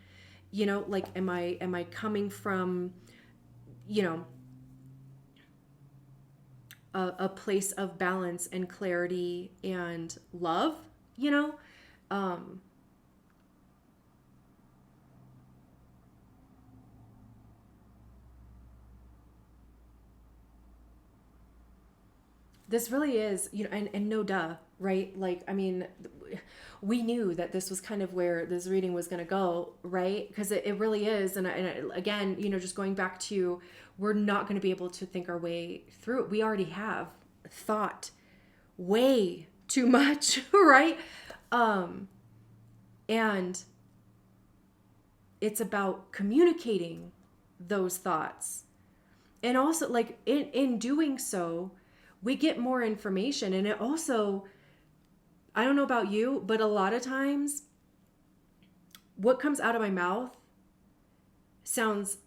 Like, am I coming from, you know, a place of balance and clarity and love, Um, this really is, and no duh, right? Like, I mean, we knew that this was kind of where this reading was going to go, right? Because it really is. Again, just going back to, we're not going to be able to think our way through it. We already have thought way too much, right? And it's about communicating those thoughts. And also, like, in doing so, we get more information. And it also, I don't know about you, but a lot of times what comes out of my mouth sounds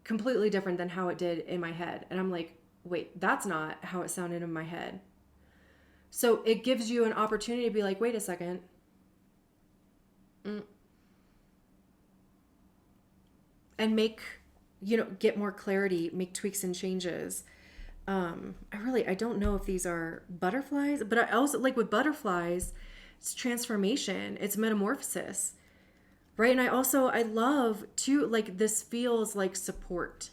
completely different than how it did in my head. And I'm like, wait, that's not how it sounded in my head. So it gives you an opportunity to be like, wait a second. and make, get more clarity, make tweaks and changes. I don't know if these are butterflies, but I also like with butterflies, it's transformation, it's metamorphosis, right? And I love too, like this feels like support.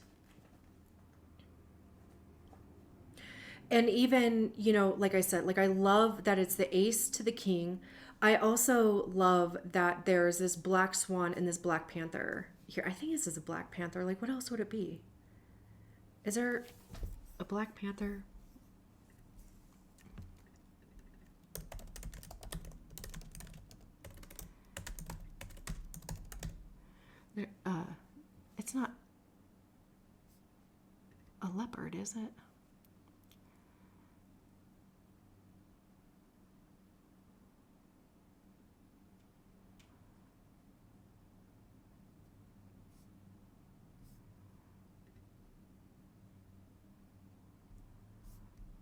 And even, like I said, like I love that it's the ace to the king. I also love that there's this black swan and this black panther here. I think this is a black panther. Like, what else would it be? Is there a black panther? There, it's not a leopard, is it?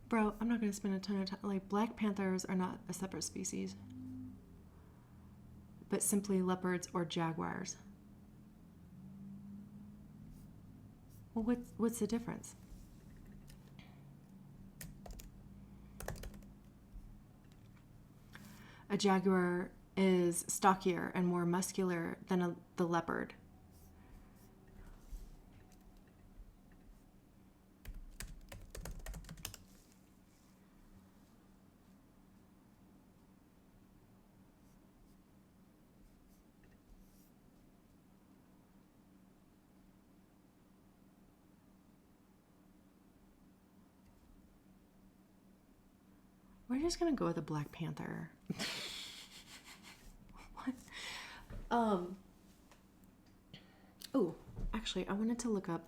Bro, I'm not going to spend a ton of time. Like, black panthers are not a separate species, but simply leopards or jaguars. Well, what's the difference? A jaguar is stockier and more muscular than the leopard. We're just gonna go with a black panther. What? Oh, actually, I wanted to look up.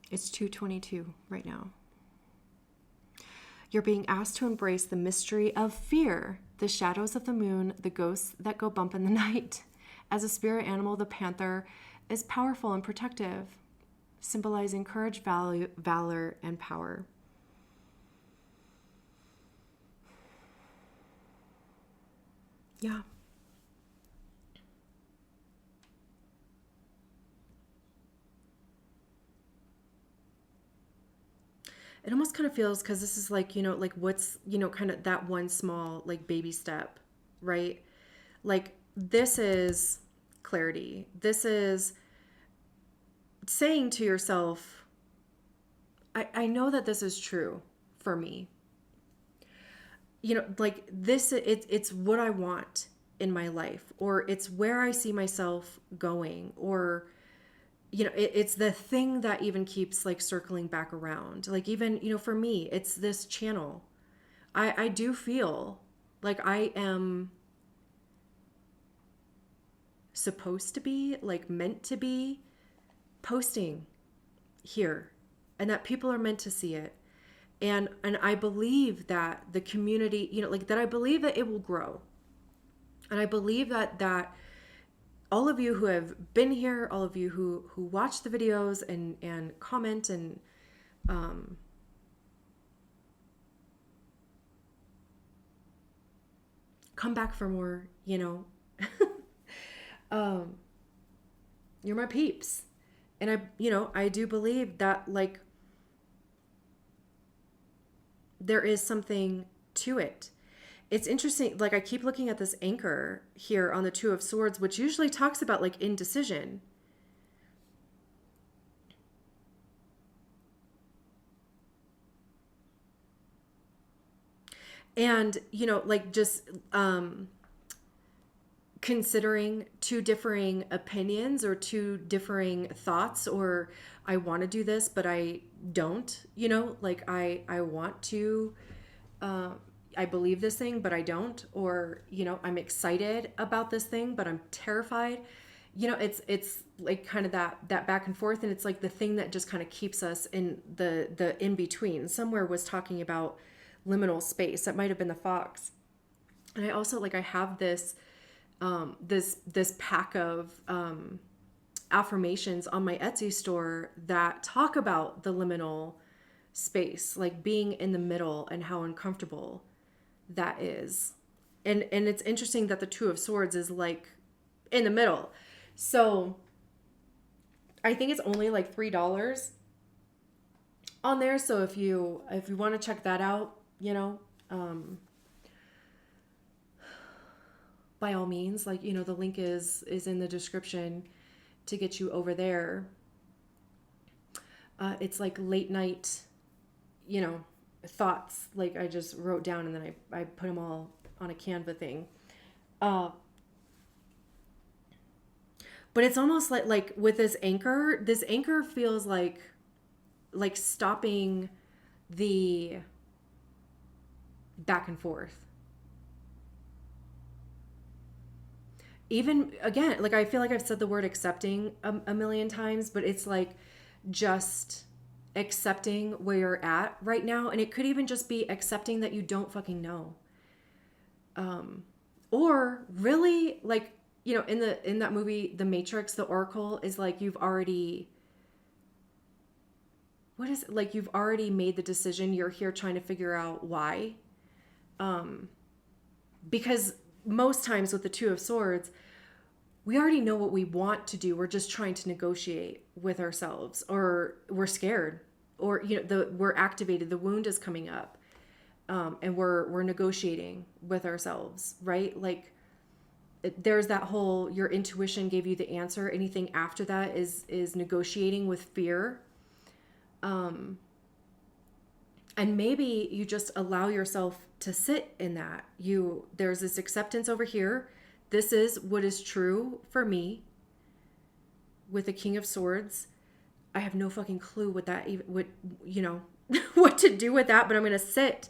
It's 2:22 right now. You're being asked to embrace the mystery of fear, the shadows of the moon, the ghosts that go bump in the night. As a spirit animal, the panther is powerful and protective, symbolizing courage, valor, and power. Yeah. It almost kind of feels, because this is like, like what's, kind of that one small, like baby step, right? Like this is clarity. This is saying to yourself, I know that this is true for me. Like this, it's what I want in my life, or it's where I see myself going, or it's the thing that even keeps like circling back around. Like even, for me, it's this channel. I do feel like I am supposed to be, like meant to be posting here, and that people are meant to see it. And I believe that the community, like that I believe that it will grow. And I believe that all of you who have been here, all of you who watch the videos and comment and come back for more, you're my peeps. And I do believe that like there is something to it. It's interesting, like I keep looking at this anchor here on the Two of Swords, which usually talks about like indecision. And, like just considering two differing opinions or two differing thoughts, or I want to do this, but I don't, like I want to, I believe this thing, but I don't, or, I'm excited about this thing, but I'm terrified. It's like kind of that back and forth. And it's like the thing that just kind of keeps us in the in between. Somewhere was talking about liminal space. That might've been the fox. And I also like, I have this, this pack of, affirmations on my Etsy store that talk about the liminal space, like being in the middle and how uncomfortable that is. And it's interesting that the Two of Swords is like in the middle. So I think it's only like $3 on there. So if you want to check that out, by all means, like, the link is in the description to get you over there. It's like late night, thoughts. Like I just wrote down and then I put them all on a Canva thing. But it's almost like with this anchor feels like stopping the back and forth. Even again, like I feel like I've said the word accepting a million times, but it's like just accepting where you're at right now. And it could even just be accepting that you don't fucking know. Or really, like, in that movie, The Matrix, the Oracle is like, you've already made the decision. You're here trying to figure out why. Because most times with the Two of Swords, we already know what we want to do. We're just trying to negotiate with ourselves, or we're scared, or we're activated. The wound is coming up, and we're negotiating with ourselves, right? Like there's that whole, your intuition gave you the answer. Anything after that is negotiating with fear. And maybe you just allow yourself to sit in that. There's this acceptance over here. This is what is true for me. With the King of Swords, I have no fucking clue what what to do with that, but I'm going to sit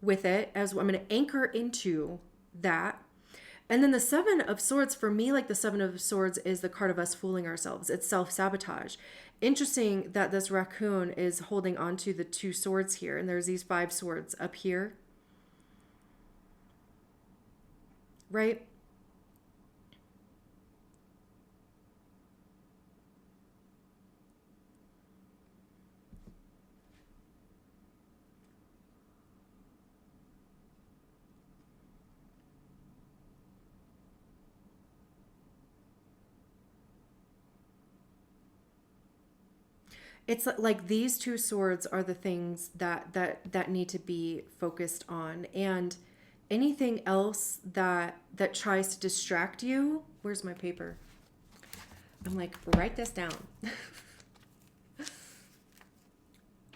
with it as I'm going to anchor into that. And then the Seven of Swords, for me, like the Seven of Swords is the card of us fooling ourselves. It's self-sabotage. Interesting that this raccoon is holding onto the two swords here, and there's these 5 swords up here. Right? It's like these two swords are the things that need to be focused on, and anything else that tries to distract you. Where's my paper? I'm like, write this down.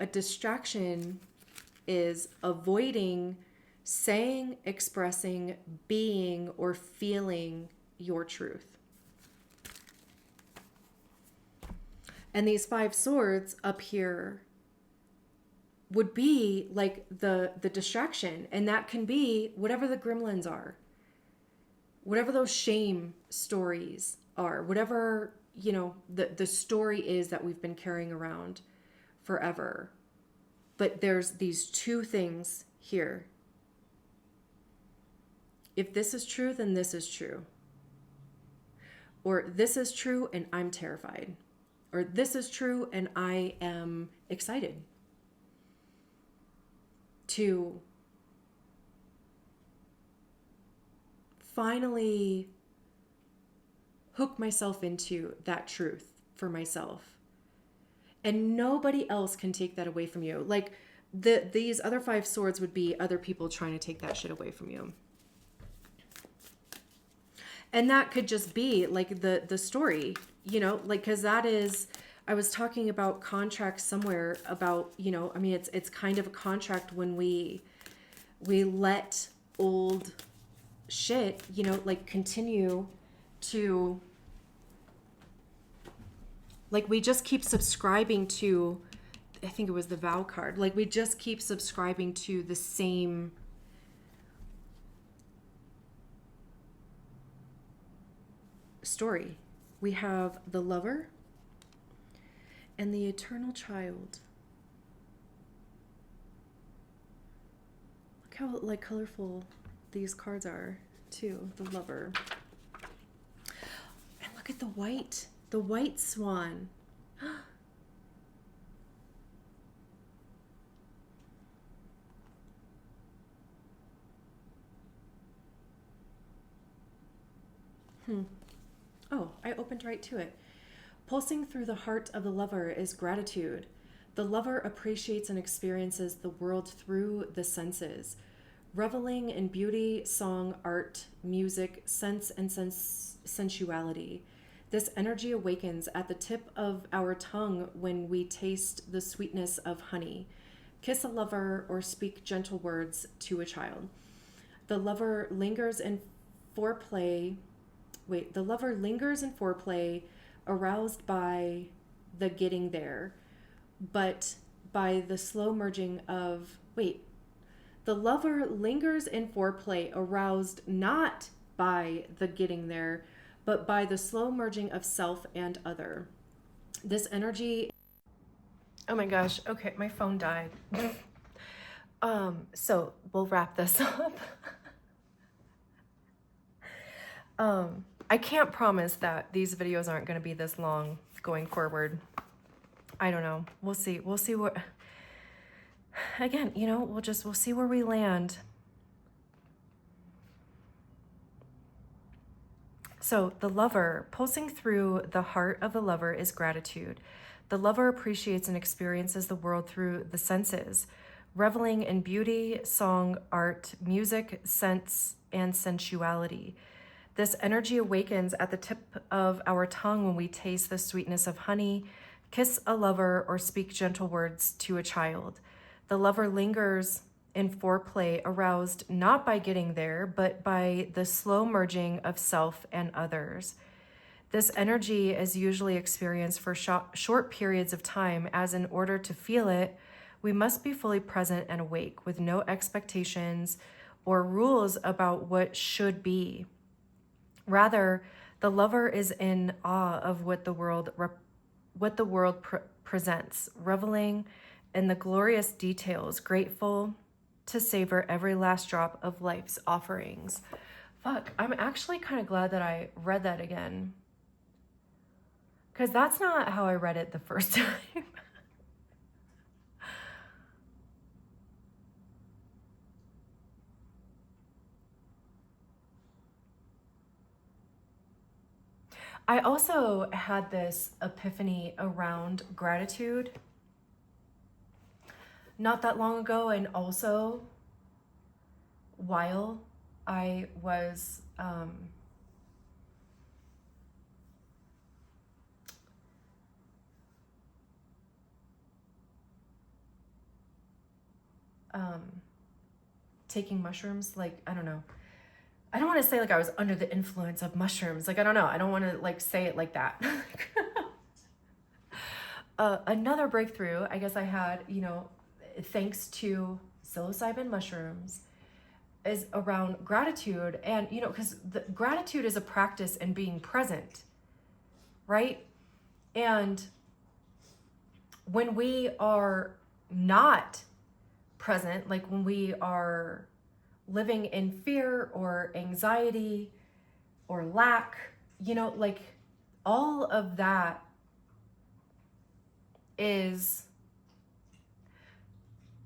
A distraction is avoiding saying, expressing, being, or feeling your truth. And these 5 swords up here would be like the distraction. And that can be whatever the gremlins are, whatever those shame stories are, whatever, the story is that we've been carrying around forever. But there's these 2 things here. If this is true, then this is true. Or this is true and I'm terrified. Or this is true and I am excited to finally hook myself into that truth for myself. And nobody else can take that away from you. Like these other 5 swords would be other people trying to take that shit away from you. And that could just be like the story, like, cause that is, I was talking about contracts somewhere about, it's kind of a contract when we let old shit, like continue to, like, we just keep subscribing to, I think it was the vow card. Like we just keep subscribing to the same story. We have the Lover and the Eternal Child. Look how like colorful these cards are too. The Lover. And look at the white swan. Oh, I opened right to it. Pulsing through the heart of the lover is gratitude. The lover appreciates and experiences the world through the senses, reveling in beauty, song, art, music, sense, and sensuality. This energy awakens at the tip of our tongue when we taste the sweetness of honey, kiss a lover, or speak gentle words to a child. The lover lingers in foreplay. The lover lingers in foreplay, aroused by the getting there, but by the slow merging of. The lover lingers in foreplay, aroused not by the getting there, but by the slow merging of self and other. This energy. Oh my gosh. Okay, my phone died. So we'll wrap this up. I can't promise that these videos aren't going to be this long going forward. I don't know. We'll see. We'll see what, again, you know, we'll see where we land. So the lover, pulsing through the heart of the lover is gratitude. The lover appreciates and experiences the world through the senses, reveling in beauty, song, art, music, sense, and sensuality. This energy awakens at the tip of our tongue when we taste the sweetness of honey, kiss a lover, or speak gentle words to a child. The lover lingers in foreplay, aroused not by getting there, but by the slow merging of self and others. This energy is usually experienced for short periods of time, as in order to feel it, we must be fully present and awake, with no expectations or rules about what should be. Rather, the lover is in awe of what the world presents, reveling in the glorious details, grateful to savor every last drop of life's offerings. Fuck, I'm actually kind of glad that I read that again, because that's not how I read it the first time. I also had this epiphany around gratitude not that long ago, and also while I was taking mushrooms. Like, I don't know. I don't want to say like I was under the influence of mushrooms. Like, I don't know. I don't want to like say it like that. Another breakthrough, I guess I had, you know, thanks to psilocybin mushrooms, is around gratitude. And, you know, because gratitude is a practice in being present, right? And when we are not present, like when we are living in fear or anxiety or lack, you know, like all of that is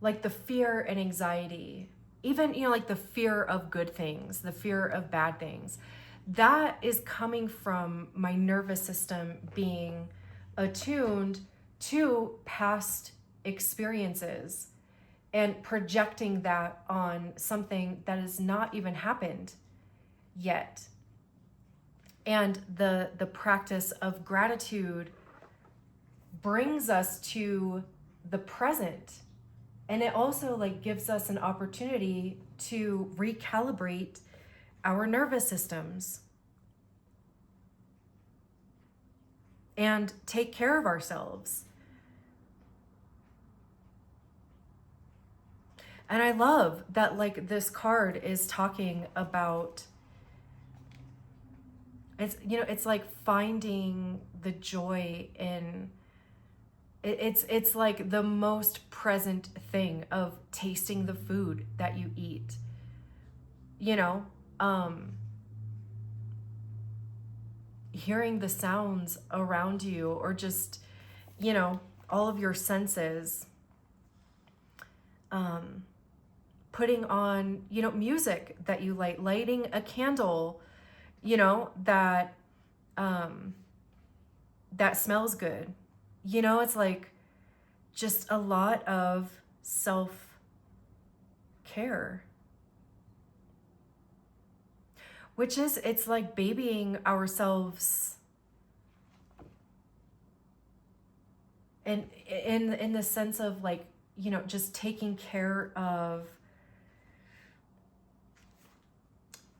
like the fear and anxiety, even, you know, like the fear of good things, the fear of bad things, that is coming from my nervous system being attuned to past experiences and projecting that on something that has not even happened yet. And the practice of gratitude brings us to the present. And it also like gives us an opportunity to recalibrate our nervous systems and take care of ourselves. And I love that like this card is talking about, it's, you know, it's like finding the joy in, it's like the most present thing of tasting the food that you eat, you know, hearing the sounds around you, or just, you know, all of your senses, putting on, you know, music that you like, lighting a candle, you know, that that smells good. You know, it's like just a lot of self-care, which is, it's like babying ourselves, and in the sense of like, you know, just taking care of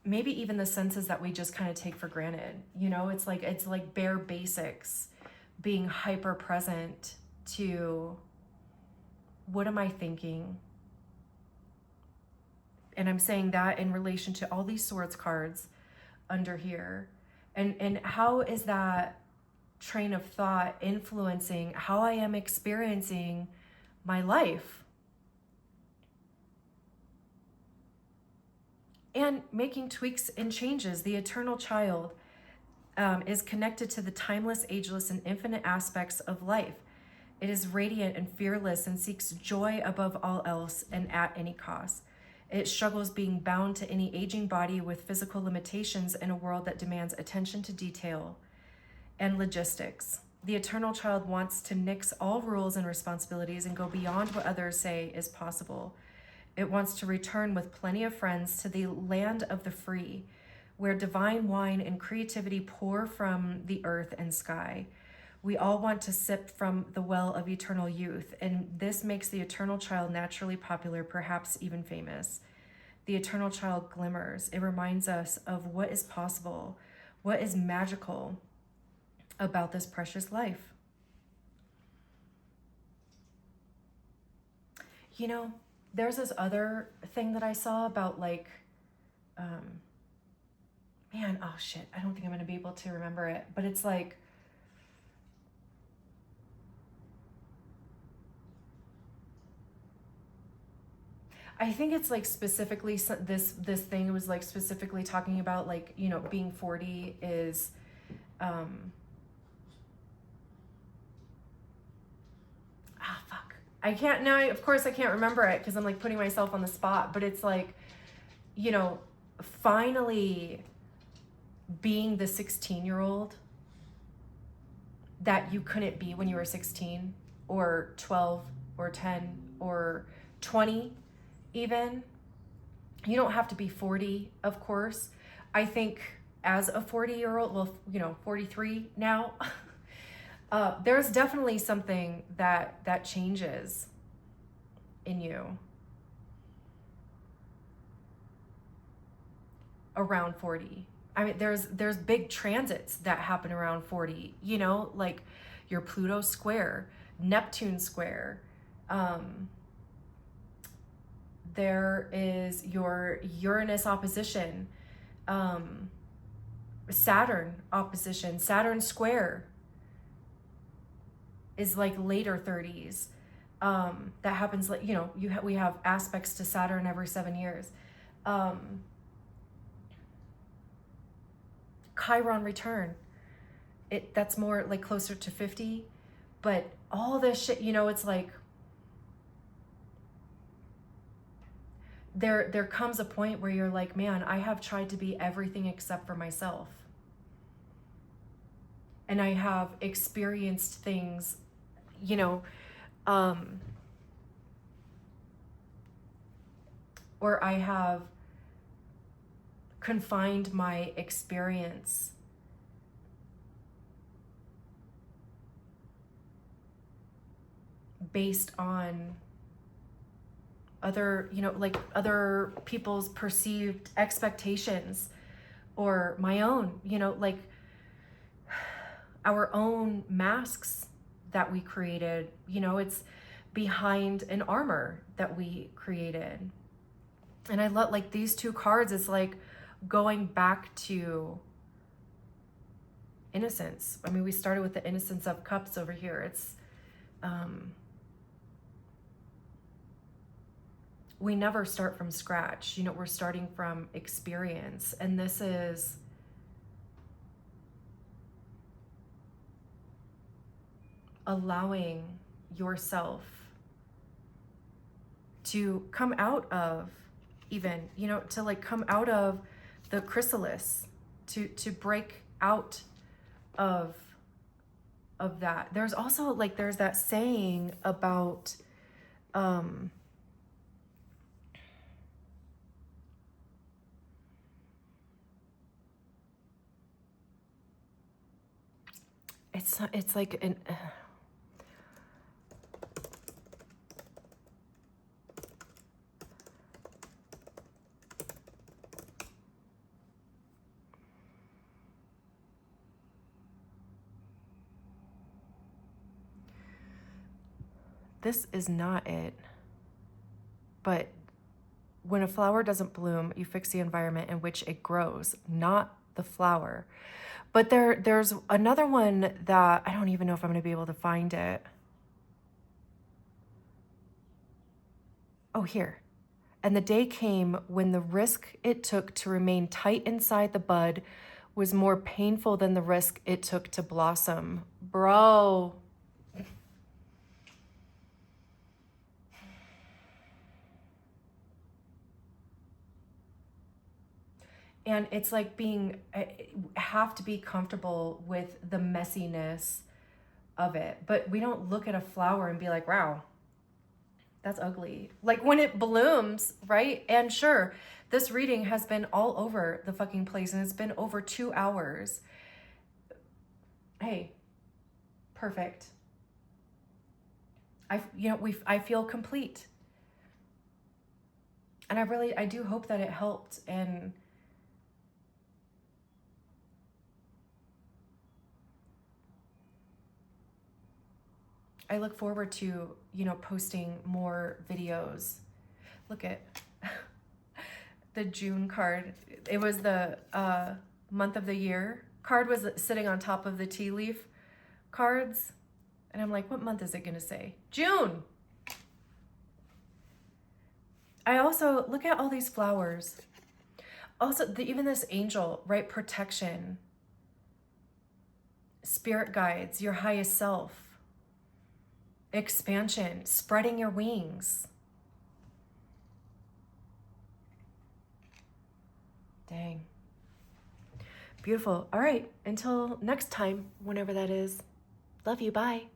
maybe even the senses that we just kind of take for granted. You know, it's like bare basics, being hyper present to what am I thinking? And I'm saying that in relation to all these swords cards under here. And how is that train of thought influencing how I am experiencing my life? And making tweaks and changes. The eternal child is connected to the timeless, ageless, and infinite aspects of life. It is radiant and fearless and seeks joy above all else and at any cost. It struggles being bound to any aging body with physical limitations in a world that demands attention to detail and logistics. The eternal child wants to nix all rules and responsibilities and go beyond what others say is possible. It wants to return with plenty of friends to the land of the free, where divine wine and creativity pour from the earth and sky. We all want to sip from the well of eternal youth, and this makes the eternal child naturally popular, perhaps even famous. The eternal child glimmers. It reminds us of what is possible, what is magical about this precious life. You know, there's this other thing that I saw about like, man, oh shit, I don't think I'm going to be able to remember it, but it's like, I think it's like specifically this thing was like specifically talking about like, you know, being 40 is, fuck. I can't now. Of course I can't remember it because I'm like putting myself on the spot, but it's like, you know, finally being the 16-year-old that you couldn't be when you were 16 or 12 or 10 or 20 even. You don't have to be 40, of course. I think as a 40-year-old, well, you know, 43 now, there's definitely something that changes in you around 40. I mean, there's big transits that happen around 40, you know, like your Pluto square, Neptune square. There is your Uranus opposition, Saturn opposition. Saturn square is like later 30s. That happens like, you know, we have aspects to Saturn every 7 years. Chiron return, that's more like closer to 50, but all this shit, you know, it's like there comes a point where you're like, man, I have tried to be everything except for myself, and I have experienced things, you know, or I have confined my experience based on other, you know, like other people's perceived expectations or my own, you know, like our own masks that we created, you know, it's behind an armor that we created. And I love like these two cards, it's like going back to innocence. I mean, we started with the innocence of cups over here. It's, we never start from scratch. You know, we're starting from experience. And this is allowing yourself to come out of even, you know, to like come out of the chrysalis, to break out of that. There's also like, there's that saying about, it's like an, this is not it, but when a flower doesn't bloom, you fix the environment in which it grows, not the flower. But there's another one that I don't even know if I'm going to be able to find it. Oh, here. And the day came when the risk it took to remain tight inside the bud was more painful than the risk it took to blossom. Bro. And it's like have to be comfortable with the messiness of it. But we don't look at a flower and be like, wow, that's ugly. Like when it blooms, right? And sure, this reading has been all over the fucking place and it's been over 2 hours. Hey, perfect. I feel complete. And I do hope that it helped. And I look forward to, posting more videos. Look at the June card. It was the month of the year card was sitting on top of the tea leaf cards. And I'm like, what month is it going to say? June. I also look at all these flowers. Also, even this angel, right? Protection, spirit guides, your highest self. Expansion, spreading your wings. Dang. Beautiful. All right. Until next time, whenever that is. Love you. Bye.